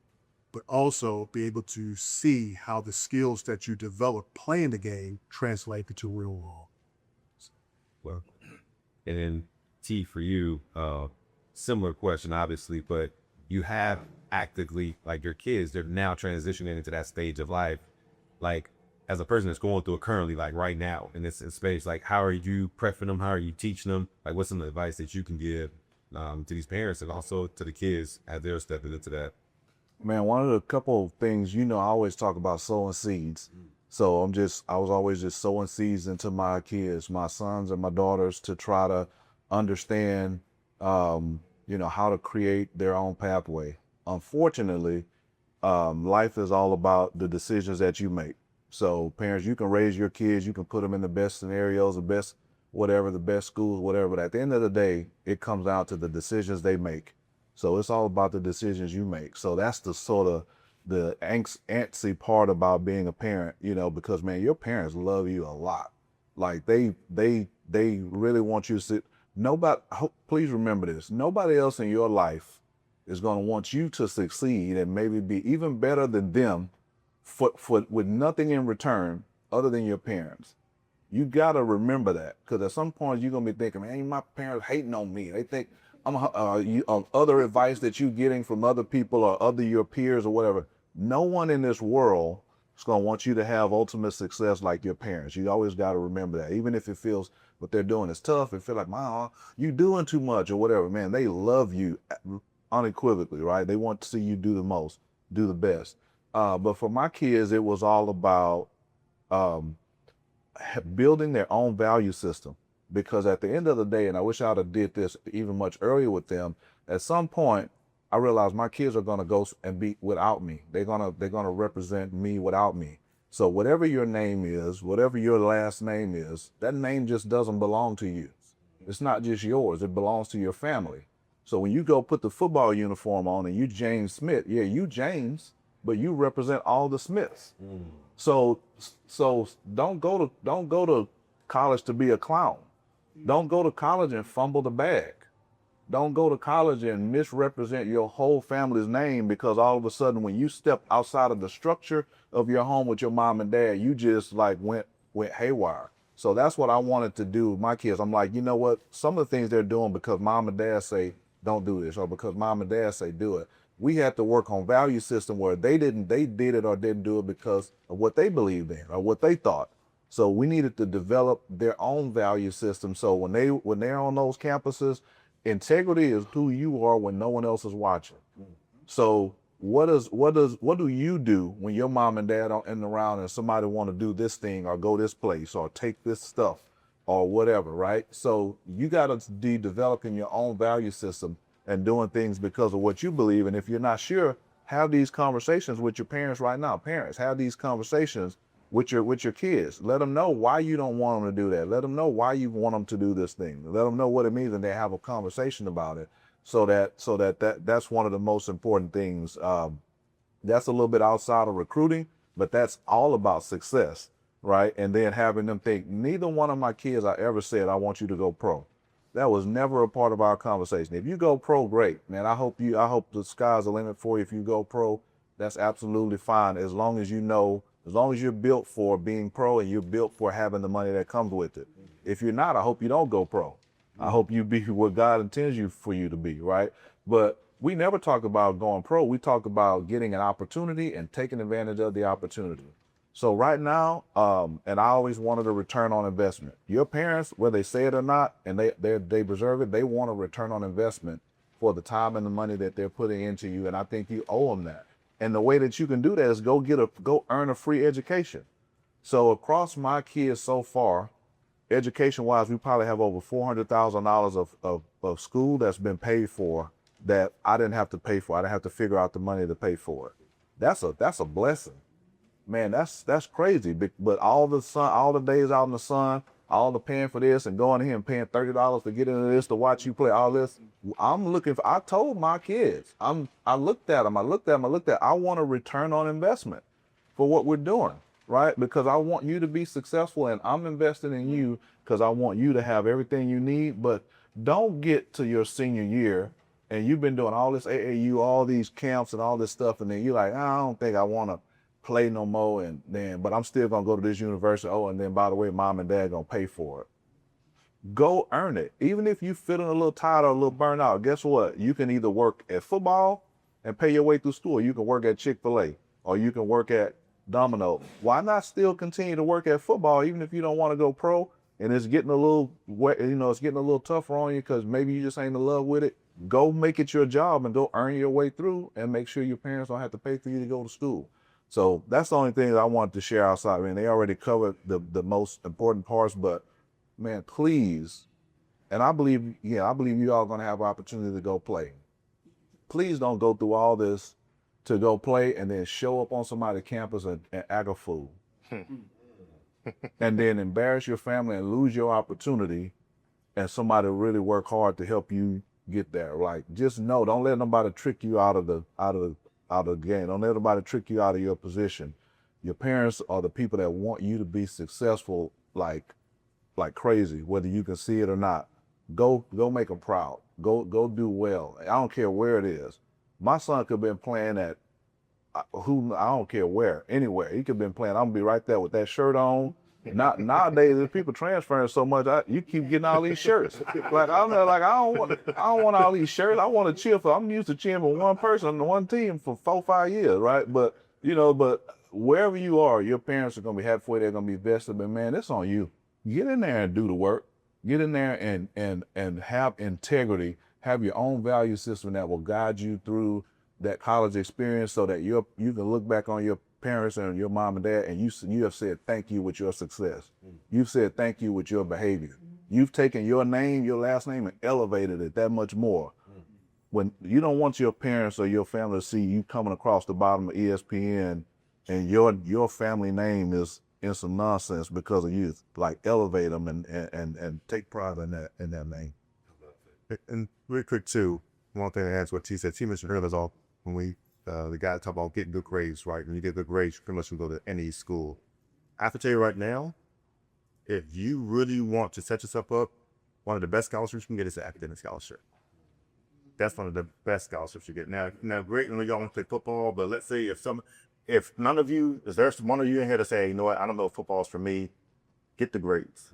but also be able to see how the skills that you develop playing the game translate into real world. Well, and then T, for you, similar question, obviously, but you have actively, like your kids, they're now transitioning into that stage of life. Like, as a person that's going through it currently, like right now in this space, like how are you prepping them? How are you teaching them? Like, what's some advice that you can give to these parents and also to the kids as they're stepping into that? Man, one of the couple of things, I always talk about sowing seeds. So I was always just sowing seeds into my kids, my sons and my daughters, to try to understand, how to create their own pathway. Unfortunately, life is all about the decisions that you make. So parents, you can raise your kids, you can put them in the best scenarios, the best whatever, the best schools, whatever. But at the end of the day, it comes down to the decisions they make. So it's all about the decisions you make. So that's the sort of the antsy part about being a parent, because man, your parents love you a lot. Like they really want you to sit. Please remember this. Nobody else in your life is going to want you to succeed and maybe be even better than them with nothing in return other than your parents. You got to remember that, because at some point you're going to be thinking, man, my parents hating on me. They think other advice that you're getting from other people or your peers or whatever. No one in this world is going to want you to have ultimate success like your parents. You always got to remember that. Even if it feels what they're doing is tough and feel like, Mom, you doing too much or whatever, man, they love you unequivocally, right? They want to see you do the most, do the best. But for my kids, it was all about building their own value system. Because at the end of the day, and I wish I'd have did this even much earlier with them, at some point, I realized my kids are going to go and be without me. They're going to represent me without me. So whatever your name is, whatever your last name is, that name just doesn't belong to you. It's not just yours. It belongs to your family. So when you go put the football uniform on and you James Smith, yeah, you James, but you represent all the Smiths. So don't go to college to be a clown. Don't go to college and fumble the bag. Don't go to college and misrepresent your whole family's name, because all of a sudden when you step outside of the structure of your home with your mom and dad, you just like went haywire. So that's what I wanted to do with my kids. I'm like, you know what? Some of the things they're doing because mom and dad say don't do this, or because mom and dad say do it. We had to work on value system where they did it or didn't do it because of what they believed in or what they thought. So we needed to develop their own value system. So when they're on those campuses, integrity is who you are when no one else is watching. So what do you do when your mom and dad are in around and somebody want to do this thing or go this place or take this stuff or whatever, right? So you got to be developing your own value system and doing things because of what you believe. And if you're not sure, have these conversations with your parents right now. Parents, have these conversations with your kids. Let them know why you don't want them to do that. Let them know why you want them to do this thing. Let them know what it means, and they have a conversation about it. So that's one of the most important things. That's a little bit outside of recruiting, but that's all about success, right? And then having them think, neither one of my kids I ever said, I want you to go pro. That was never a part of our conversation. If you go pro, great, man. I hope the sky's the limit for you. If you go pro, that's absolutely fine. As long as you know, as long as you're built for being pro and you're built for having the money that comes with it. If you're not, I hope you don't go pro. I hope you be what God intends for you to be, right? But we never talk about going pro. We talk about getting an opportunity and taking advantage of the opportunity. So right now, and I always wanted a return on investment. Your parents, whether they say it or not, and they deserve it, they want a return on investment for the time and the money that they're putting into you, and I think you owe them that. And the way that you can do that is go earn a free education. So across my kids so far, education-wise, we probably have over $400,000 of school that's been paid for that I didn't have to pay for. I didn't have to figure out the money to pay for it. That's a blessing. Man, that's crazy. But all the days out in the sun, all the paying for this and going here and paying $30 to get into this, to watch you play all this. I told my kids, I looked at them, I want a return on investment for what we're doing, right? Because I want you to be successful, and I'm investing in you because I want you to have everything you need. But don't get to your senior year and you've been doing all this AAU, all these camps and all this stuff, and then you're like, I don't think I want to play no more, but I'm still gonna go to this university. Oh, and then by the way, mom and dad gonna pay for it. Go earn it. Even if you feeling a little tired or a little burnt out, guess what? You can either work at football and pay your way through school, or you can work at Chick-fil-A, or you can work at Domino. Why not still continue to work at football, even if you don't want to go pro and it's getting a little it's getting a little tougher on you because maybe you just ain't in love with it? Go make it your job and go earn your way through and make sure your parents don't have to pay for you to go to school. So that's the only thing that I wanted to share outside. I mean, they already covered the most important parts, but man, please, and I believe you all gonna have opportunity to go play. Please don't go through all this to go play and then show up on somebody's campus and act a fool. And then embarrass your family and lose your opportunity, and somebody really work hard to help you get there. Like, just know, don't let nobody trick you out of the game. Don't let nobody trick you out of your position. Your parents are the people that want you to be successful like crazy, whether you can see it or not. Go make them proud. Go do well. I don't care where it is. My son could have been playing at I don't care where, anywhere. He could have been playing. I'm gonna be right there with that shirt on. Not nowadays, there's people transferring so much. You keep getting all these shirts. Like I don't want all these shirts. I want to cheer for. I'm used to cheering for one person on one team for 4-5 years, right? But wherever you are, your parents are gonna be happy for you. They're gonna be vested. But man, it's on you. Get in there and do the work. Get in there and have integrity. Have your own value system that will guide you through that college experience, so that you can look back on your parents and your mom and dad, and you have said thank you with your success. You've said thank you with your behavior. You've taken your name, your last name, and elevated it that much more. When you don't want your parents or your family to see you coming across the bottom of ESPN and your family name is in some nonsense because of you, like elevate them and take pride in that name. And real quick too, one thing to add to what T said. T mentioned earlier is all when the guy talked about getting good grades, right? When you get good grades, you pretty much can go to any school. I have to tell you right now, if you really want to set yourself up, one of the best scholarships you can get is an academic scholarship. That's one of the best scholarships you get. Now great when y'all want to play football, but let's say if none of you, is there one of you in here to say, you know what, I don't know if football's for me, get the grades.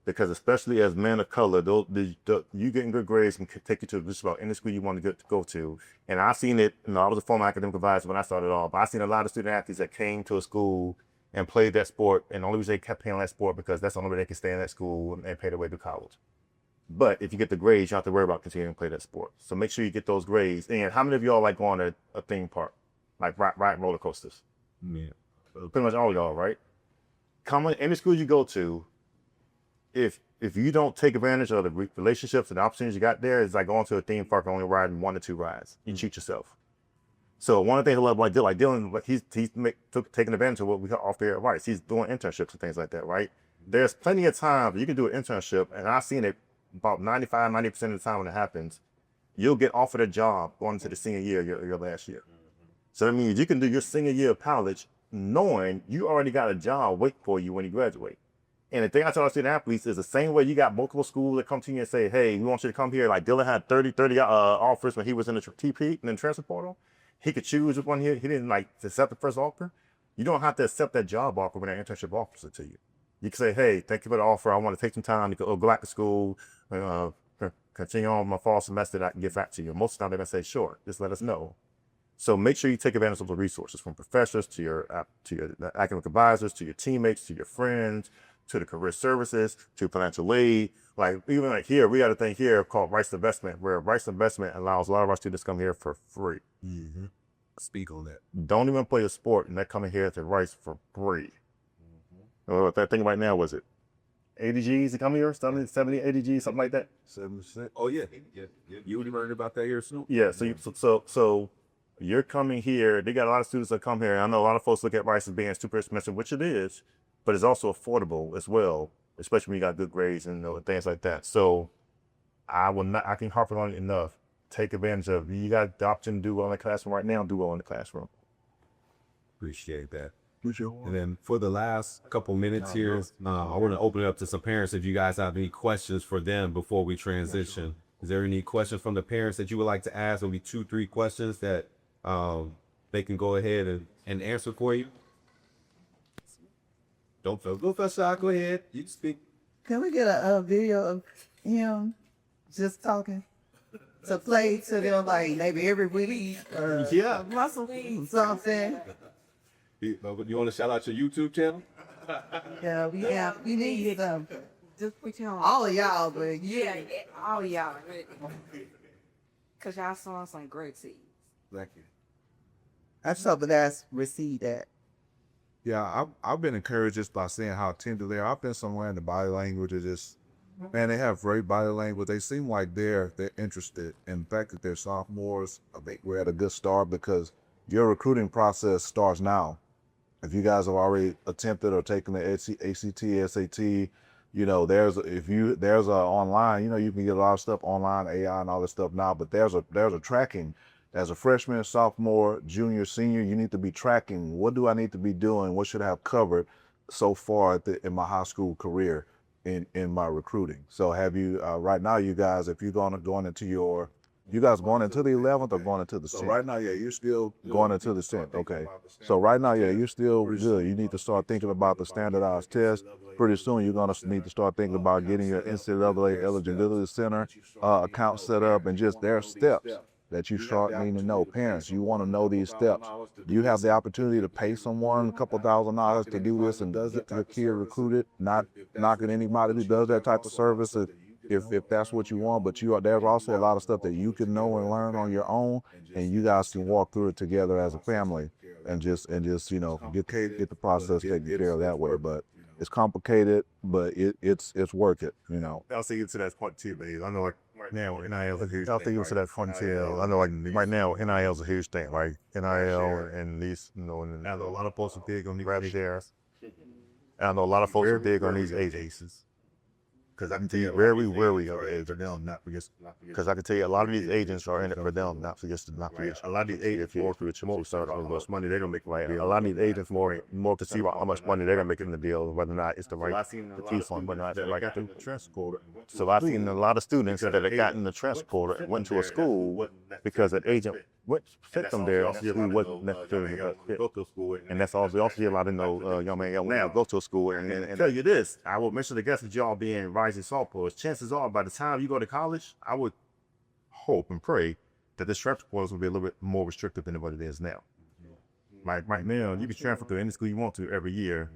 Because especially as men of color, you getting good grades can take you to just about any school you want to go to. And I've seen it, I was a former academic advisor when I started off, but I've seen a lot of student athletes that came to a school and played that sport, and the only reason they kept playing that sport because that's the only way they can stay in that school and pay their way to college. But if you get the grades, you don't have to worry about continuing to play that sport. So make sure you get those grades. And how many of y'all like going to a theme park? Like riding roller coasters? Yeah. Pretty much all y'all, right? Any school you go to, if you don't take advantage of the relationships and the opportunities you got there, it's like going to a theme park and only riding 1 or 2 rides. You cheat yourself. So one of the things I love about Dylan, he's taking advantage of what we got off there advice. He's doing internships and things like that, right? There's plenty of times you can do an internship, and I've seen it about 90% of the time when it happens, you'll get offered a job going into the senior year, your last year. So that means you can do your senior year of college knowing you already got a job waiting for you when you graduate. And the thing I tell our student athletes is the same way you got multiple schools that come to you and say, hey, we want you to come here. Like Dylan had 30 offers when he was in the TP and the transfer portal. He could choose which one he didn't like to accept the first offer. You don't have to accept that job offer when that internship offers it to you. You can say, hey, thank you for the offer. I want to take some time to go back to school, continue on my fall semester, and I can get back to you. Most of the time they're going to say, sure, just let us know. So make sure you take advantage of the resources from professors to your academic advisors, to your teammates, to your friends, to the career services, to financial aid. Like even like here, we got a thing here called Rice Investment, where Rice Investment allows a lot of our students to come here for free. Mm-hmm. Speak on that. Don't even play a sport and they're coming here to Rice for free. What that thing right now was it? 80 G's to come here, 70, 80 G's, something like that. 7%. Oh yeah. You would have heard about that here soon. Yeah. So you're coming here. They got a lot of students that come here. I know a lot of folks look at Rice as being super expensive, which it is, but it's also affordable as well, especially when you got good grades and things like that. So I can harp on it enough. Take advantage of. You got the option to do well in the classroom right now. Do well in the classroom. Appreciate that. And then for the last couple minutes here, I want to open it up to some parents. If you guys have any questions for them before we transition, is there any questions from the parents that you would like to ask? Maybe 2-3 questions that they can go ahead and answer for you. Don't feel shy. Go ahead. You can speak. Can we get a video of him just talking to play to them like maybe every week or Yeah. once a week, something? You want to shout out your YouTube channel? Yeah, we need some. Just put you on. All of y'all, but Yeah, all y'all. Cause y'all sowing some great seeds. Thank you. that's something that's received that. Yeah, I've been encouraged just by seeing how tender they are. I've been somewhere in the body language is just, man, they have great body language. They seem like they're interested. In the fact that they're sophomores, I think we're at a good start because your recruiting process starts now. If you guys have already attempted or taken the ACT, SAT, you know, there's a online, you know, you can get a lot of stuff online, AI and all this stuff now, but there's a tracking. As a freshman, sophomore, junior, senior, you need to be tracking. What do I need to be doing? What should I have covered so far in my high school career in my recruiting? So have you, right now, you guys, if you're going into you guys going into the 11th or going into the 10th? So right now, yeah, you're still Going into the 10th, okay. So right now, yeah, you're still good. You need to start thinking about the standardized test. Pretty soon, you're going to need to start thinking about getting your NCAA Eligibility Center account set up, and just their steps that you start needing to know. Parents, you want to know these steps. You have the opportunity to pay someone a couple $1,000s to do this and does it, your kid recruited, not knocking anybody who does that type of service if that's what you want, but there's also a lot of stuff that you can know and learn on your own, and you guys can walk through it together as a family and just you know, get the process taken care of that way. But it's complicated, but it's worth it, you know. I'll see you to that point too, babe. I know like right now NIL is a huge. I'll take you to that point too. I know like right now NIL is a huge thing, like NIL and these, you know, and I know a lot of folks are big on these grab shares. And I know a lot of folks are big on these agencies. Because I can tell you where we are for them, not for just. Because I can tell you a lot of these agents are in it for them, not for just. A lot of these agents more through the start how much money they're gonna make. Right, a lot of these agents more to see how much money they're gonna make in the deal, whether or not it's the right piece on, whether or not it's the right thing. So I've seen a lot of students that have gotten the transfer and went to a school because an agent sent them there who wasn't necessarily a fit. And that's also a lot of young men now go to a school and tell you this. I will mention the guests that y'all being rising sophomores. Chances are, by the time you go to college, I would hope and pray that this transfer portal will be a little bit more restrictive than what it is now. Like right now, you can transfer to any school you want to every year.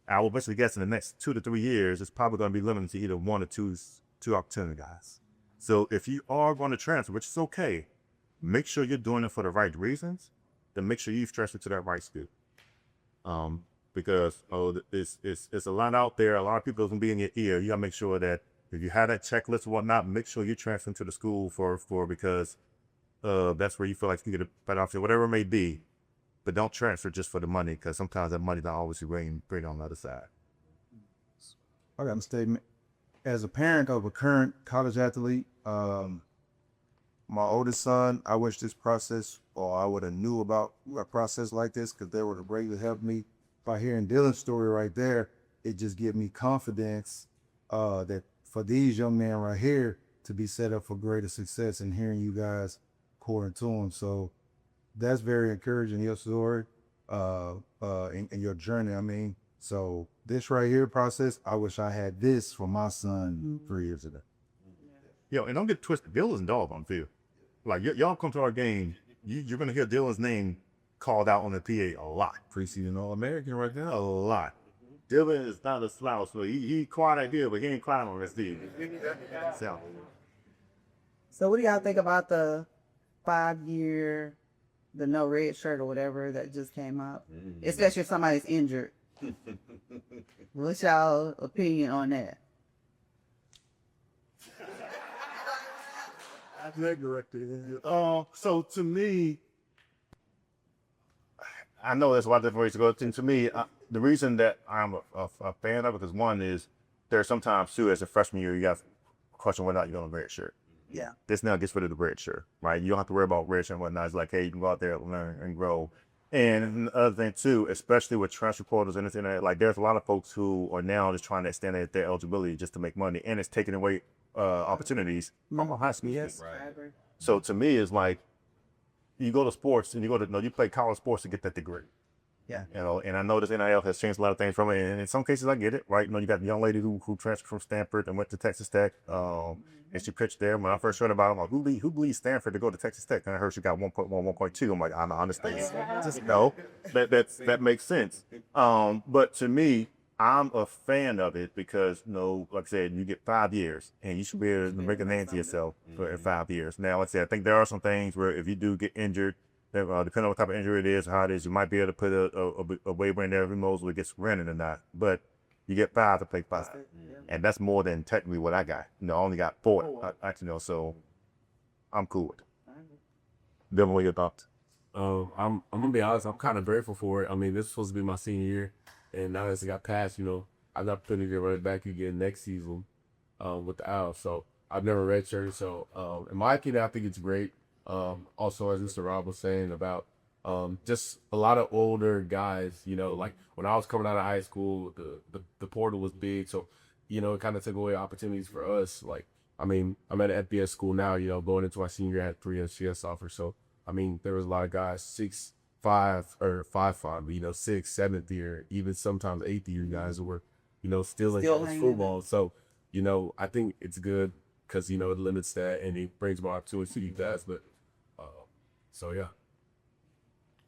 I will eventually guess in the next 2 to 3 years, it's probably going to be limited to either 1 or 2 opportunity guys. So if you are going to transfer, which is okay, make sure you're doing it for the right reasons. Then make sure you've transferred to that right school. Because it's a lot out there. A lot of people are gonna be in your ear. You gotta make sure that if you have that checklist or whatnot, make sure you're transferring to the school for because that's where you feel like you get a better option, whatever it may be. But don't transfer just for the money, because sometimes that money don't always bring on the other side. I got a statement. As a parent of a current college athlete, my oldest son, I wish this process, or I would have knew about a process like this, because they would have greatly helped me. By hearing Dylan's story right there, it just gives me confidence that for these young men right here to be set up for greater success and hearing you guys pour into them. So that's very encouraging, your story, in your journey. I mean, so this right here process, I wish I had this for my son 3 years ago. Yo, and don't get twisted. Dylan's dog on the field. Like y'all come to our game, you're gonna hear Dylan's name called out on the PA a lot. Preseason All-American right now. A lot. Dylan is not a slouch, so he quiet out here, but he ain't quiet on this team. So what do y'all think about the 5-year, the no red shirt or whatever that just came out? Especially if somebody's injured. What's y'all opinion on that? So to me, I know there's a lot of different ways to go. To me, the reason that I'm a fan of it, because one is there's sometimes too, as a freshman year, you got to question whether or not you're on a red shirt. Yeah. This now gets rid of the red shirt, right? You don't have to worry about red shirt and whatnot. It's like, hey, you can go out there and learn and grow. And the other thing too, especially with transfer portals and anything like, there's a lot of folks who are now just trying to extend their eligibility just to make money, and it's taking away opportunities from high school. Yes. Right. So to me, it's like you go to sports and you play college sports to get that degree. Yeah. And I know this NIL has changed a lot of things from it. And in some cases, I get it, right? You got the young lady who transferred from Stanford and went to Texas Tech. And she pitched there. When I first heard about it, I'm like, who believes Stanford to go to Texas Tech? And I heard she got 1.1, 1.2. I'm like, I understand. Just no, that makes sense. But to me, I'm a fan of it because, like I said, you get 5 years and you should be able to make a name for yourself for 5 years. Now, like I said, I think there are some things where if you do get injured, depending on what type of injury it is, how it is, you might be able to put a waiver in there. Who knows whether it gets granted or not? But you get 5 to play 5, and that's more than technically what I got. I only got 4. Actually, so I'm cool with it. Dylan, what are your thoughts? I'm gonna be honest. I'm kind of grateful for it. I mean, this is supposed to be my senior year, and now as it got passed, I have the opportunity to run it back again next season with the Owls. So I've never redshirted. So in my opinion, I think it's great. Also, as Mr. Rob was saying about just a lot of older guys, like when I was coming out of high school, the portal was big. So, it kind of took away opportunities for us. Like, I mean, I'm at an FBS school now, going into my senior year, I had 3 FCS offers. So, I mean, there was a lot of guys, 6'5" or 5'5", 6th, 7th year, even sometimes 8th year guys who were, still in college football. So, I think it's good because, it limits that and it brings more opportunities to you guys. But, so yeah.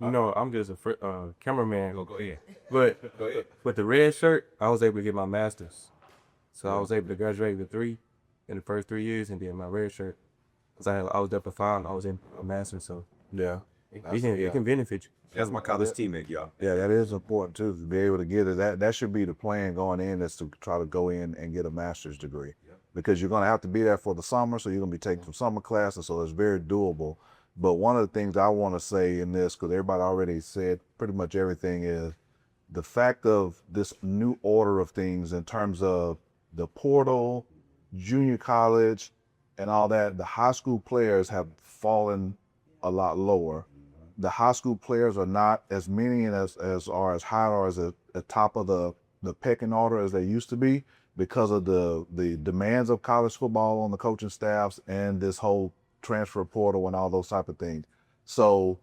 I'm just a cameraman. Go ahead. But Go ahead. with the red shirt, I was able to get my master's. So I was able to graduate with 3 in the first 3 years and then my red shirt. Because I was there for 5, I was in a master's. So Yeah. it can benefit you. That's my college teammate, y'all. Yeah, that is important too, to be able to get it. That should be the plan going in, is to try to go in and get a master's degree. Because you're going to have to be there for the summer, so you're going to be taking some summer classes, so it's very doable. But one of the things I want to say in this, because everybody already said pretty much everything, is the fact of this new order of things in terms of the portal, junior college, and all that. The high school players have fallen a lot lower. The high school players are not as many as are as high or as at the top of the pecking order as they used to be, because of the demands of college football on the coaching staffs and this whole transfer portal and all those type of things. So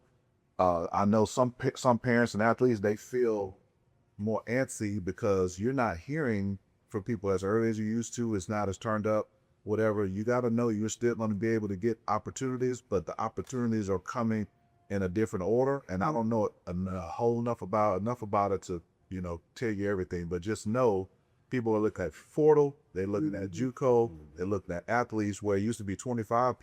I know some parents and athletes, they feel more antsy because you're not hearing from people as early as you used to. It's not as turned up, whatever. You got to know you're still going to be able to get opportunities, but the opportunities are coming in a different order. And I don't know enough about it to, tell you everything, but just know people are looking at portal, they're looking at JUCO, they're looking at athletes where it used to be 25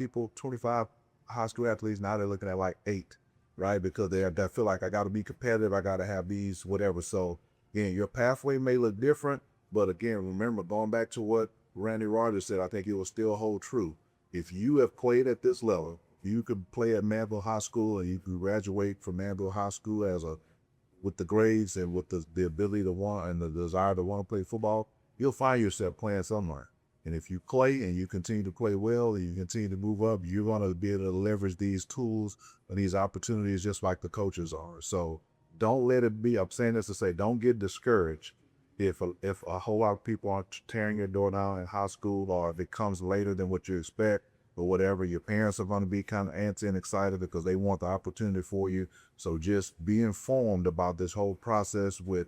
high school athletes. Now they're looking at like 8, right? Because they feel like I got to be competitive, I got to have these, whatever. So again, your pathway may look different, but again, remember, going back to what Randy Rogers said, I think it will still hold true. If you have played at this level, you could play at Manvel High School, and you can graduate from Manvel High School with the grades and with the ability to want and the desire to want to play football, you'll find yourself playing somewhere. And if you play and you continue to play well and you continue to move up, you're going to be able to leverage these tools and these opportunities just like the coaches are. So don't let it be, I'm saying this to say, don't get discouraged if a whole lot of people are tearing your door down in high school, or if it comes later than what you expect or whatever, your parents are going to be kind of antsy and excited because they want the opportunity for you. So just be informed about this whole process with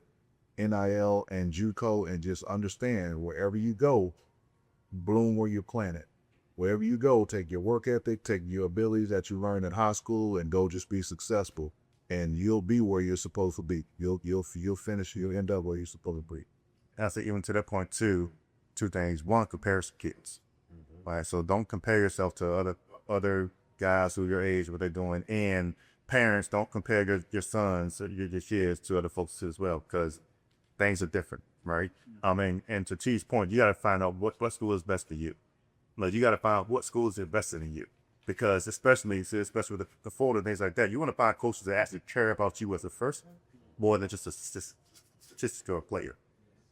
NIL and JUCO, and just understand wherever you go, bloom where you're planted. Wherever you go, take your work ethic, take your abilities that you learned in high school, and go just be successful. And you'll be where you're supposed to be. You'll finish. You'll end up where you're supposed to be. And I say even to that point too, two things. One, comparison kids. Right. So don't compare yourself to other guys who are your age, what they're doing. And parents, don't compare your sons or your kids to other folks as well, because things are different, right? I mean, and to T's point, you got to find out what school is best for you. Like, you got to find out what schools are invested in you, because especially with the Florida and things like that, you want to find coaches that actually care about you as a person more than just a statistical player.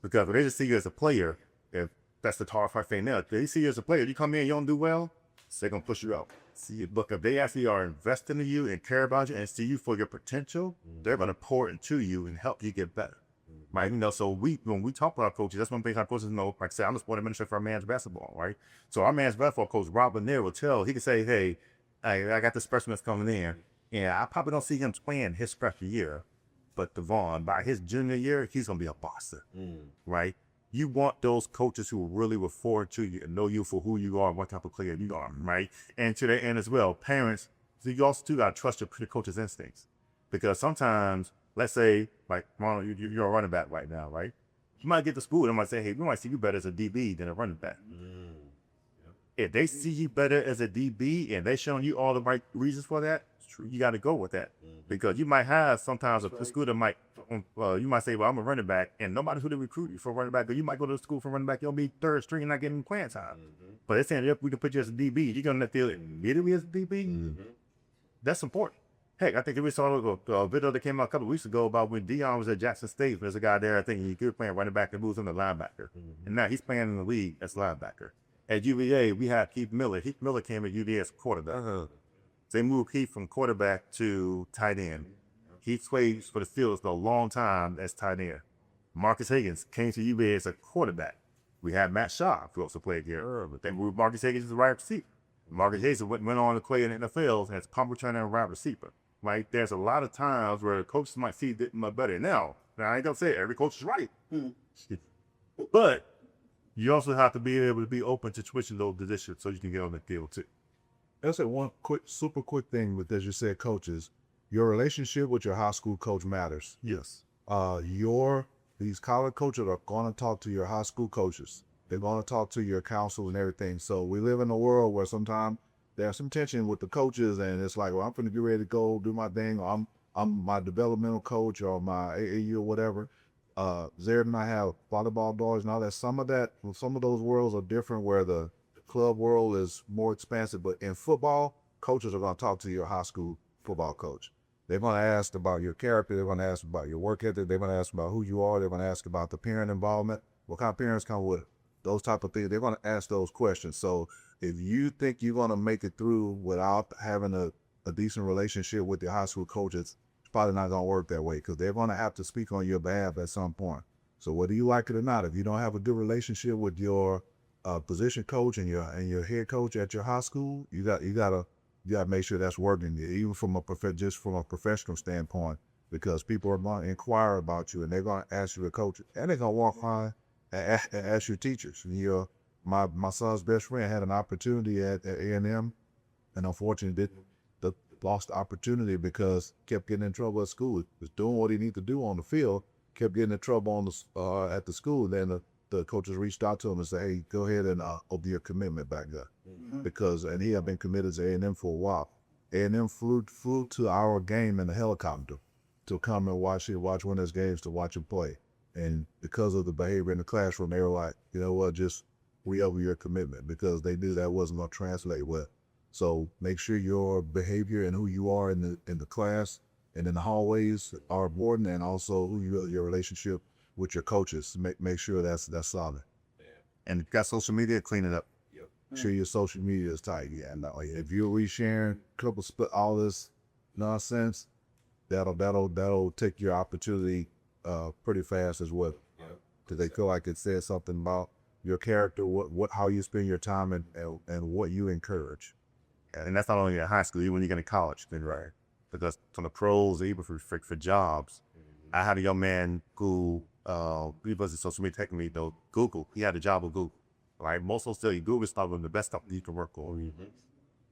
Because when they just see you as a player, if that's the hard thing now, if they see you as a player, you come in, you don't do well, so they're gonna push you out. See, look, if they actually are investing in you and care about you and see you for your potential, they're gonna pour into you and help you get better. Right? You know, so when we talk about our coaches, that's one thing our coaches know. Like I said, I'm the sport administrator for our men's basketball, right? So our men's basketball coach, Rob Lanier, he can say, hey, I got this person that's coming in, and I probably don't see him playing his freshman year, but Devon, by his junior year, he's gonna be a boxer, right? You want those coaches who really will forward to you and know you for who you are and what type of player you are, right? And to that end as well, parents, so you also gotta trust your coach's instincts, because sometimes, let's say, like, Ronald, you're a running back right now, right? You might get to school and they might say, hey, we might see you better as a DB than a running back. If they see you better as a DB and they showing you all the right reasons for that, you got to go with that. Because you might have sometimes a school that might, you might say, well, I'm a running back, and nobody's who to recruit you for running back. Or you might go to school for running back, you'll be third string and not getting playing time. But they're saying, if we can put you as a DB, you're going to feel immediately as a DB. That's important. Heck, I think we saw a video that came out a couple of weeks ago about when Dion was at Jackson State. There's a guy there, I think he was playing running back and moves him to linebacker. And now he's playing in the league as linebacker. At UVA, we had Keith Miller. Keith Miller came at UVA as quarterback. They moved Keith from quarterback to tight end. He played for the Fields for a long time as tight end. Marcus Higgins came to UVA as a quarterback. We had Matt Shaw, who also played here. But they moved Marcus Higgins to wide receiver. Marcus Higgins went on to play in the NFL as punt returner and wide receiver. Right? There's a lot of times where coaches might see it much better. Now I ain't gonna say every coach is right. But you also have to be able to be open to switching those positions so you can get on the field too. I'll say one super quick thing with, as you said, coaches, your relationship with your high school coach matters. Yes. These college coaches are going to talk to your high school coaches. They're going to talk to your council and everything. So we live in a world where sometimes there's some tension with the coaches, and it's like, well, I'm going to get ready to go do my thing, or I'm my developmental coach or my AAU or whatever. Zared and I have volleyball daughters and all that. Some of those worlds are different, where the club world is more expansive. But in football, coaches are going to talk to your high school football coach. They're going to ask about your character. They're going to ask about your work ethic. They're going to ask about who you are. They're going to ask about the parent involvement. What kind of parents come with it? Those type of things. They're going to ask those questions. So if you think you're going to make it through without having a decent relationship with your high school coaches, it's probably not going to work that way, because they're going to have to speak on your behalf at some point. So whether you like it or not, if you don't have a good relationship with your position coach and your head coach at your high school, you got to make sure that's working, even from a professional standpoint, because people are going to inquire about you and they're going to ask you to coach, and they're going to walk by and ask your teachers. And my son's best friend had an opportunity at A&M, and unfortunately lost the opportunity because kept getting in trouble at school. He was doing what he needed to do on the field, kept getting in trouble at the school. Then the coaches reached out to him and said, hey, go ahead and up your commitment back there. And he had been committed to A&M for a while. A&M flew to our game in a helicopter to come and watch one of his games, to watch him play. And because of the behavior in the classroom, they were like, you know what, just re-up your commitment, because they knew that wasn't going to translate well. So make sure your behavior and who you are in the class and in the hallways are important, and also your relationship with your coaches. Make sure that's solid. And if you got social media, clean it up. Make sure your social media is tight. Yeah, no, if you're resharing all this nonsense, that'll take your opportunity pretty fast as well. Do they feel like it says something about your character, how you spend your time, and what you encourage? And that's not only at high school, even when you get in college, then right? Because from the pros, even for jobs, I had a young man who he was in social media technically though. Google, he had a job with Google. Right, most of still Google is probably the best company you can work for.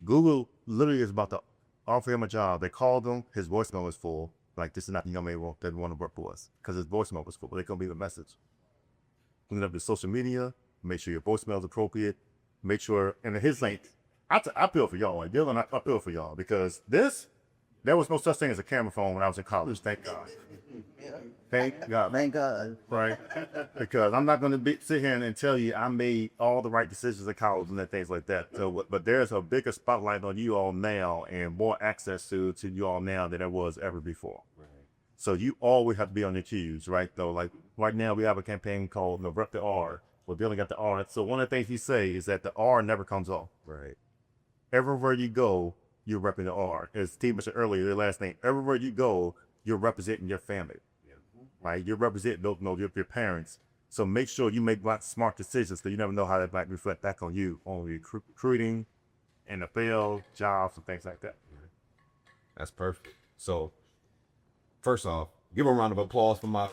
Google literally is about to offer him a job. They called him, his voicemail was full. Like, this is not the young man that want to work for us because his voicemail was full. But they couldn't leave a message. Clean up the social media, make sure your voicemail is appropriate, make sure, and his length. I feel for y'all, like Dylan, I feel for y'all because there was no such thing as a camera phone when I was in college. Thank God. Thank God. Thank God. Right? Because I'm not going to sit here and tell you I made all the right decisions in college and things like that. So, but there's a bigger spotlight on you all now and more access to you all now than there was ever before. Right. So you always have to be on your cues, right? Though, like right now we have a campaign called Rep the R. We're building out the R. So one of the things you say is that the R never comes off. Right. Everywhere you go, you're repping the R. As Steve mentioned earlier, their last name. Everywhere you go, you're representing your family. Right? You're representing your parents. So make sure you make smart decisions because you never know how that might reflect back on you, on recruiting, NFL, jobs, and things like that. That's perfect. So, first off, give a round of applause for my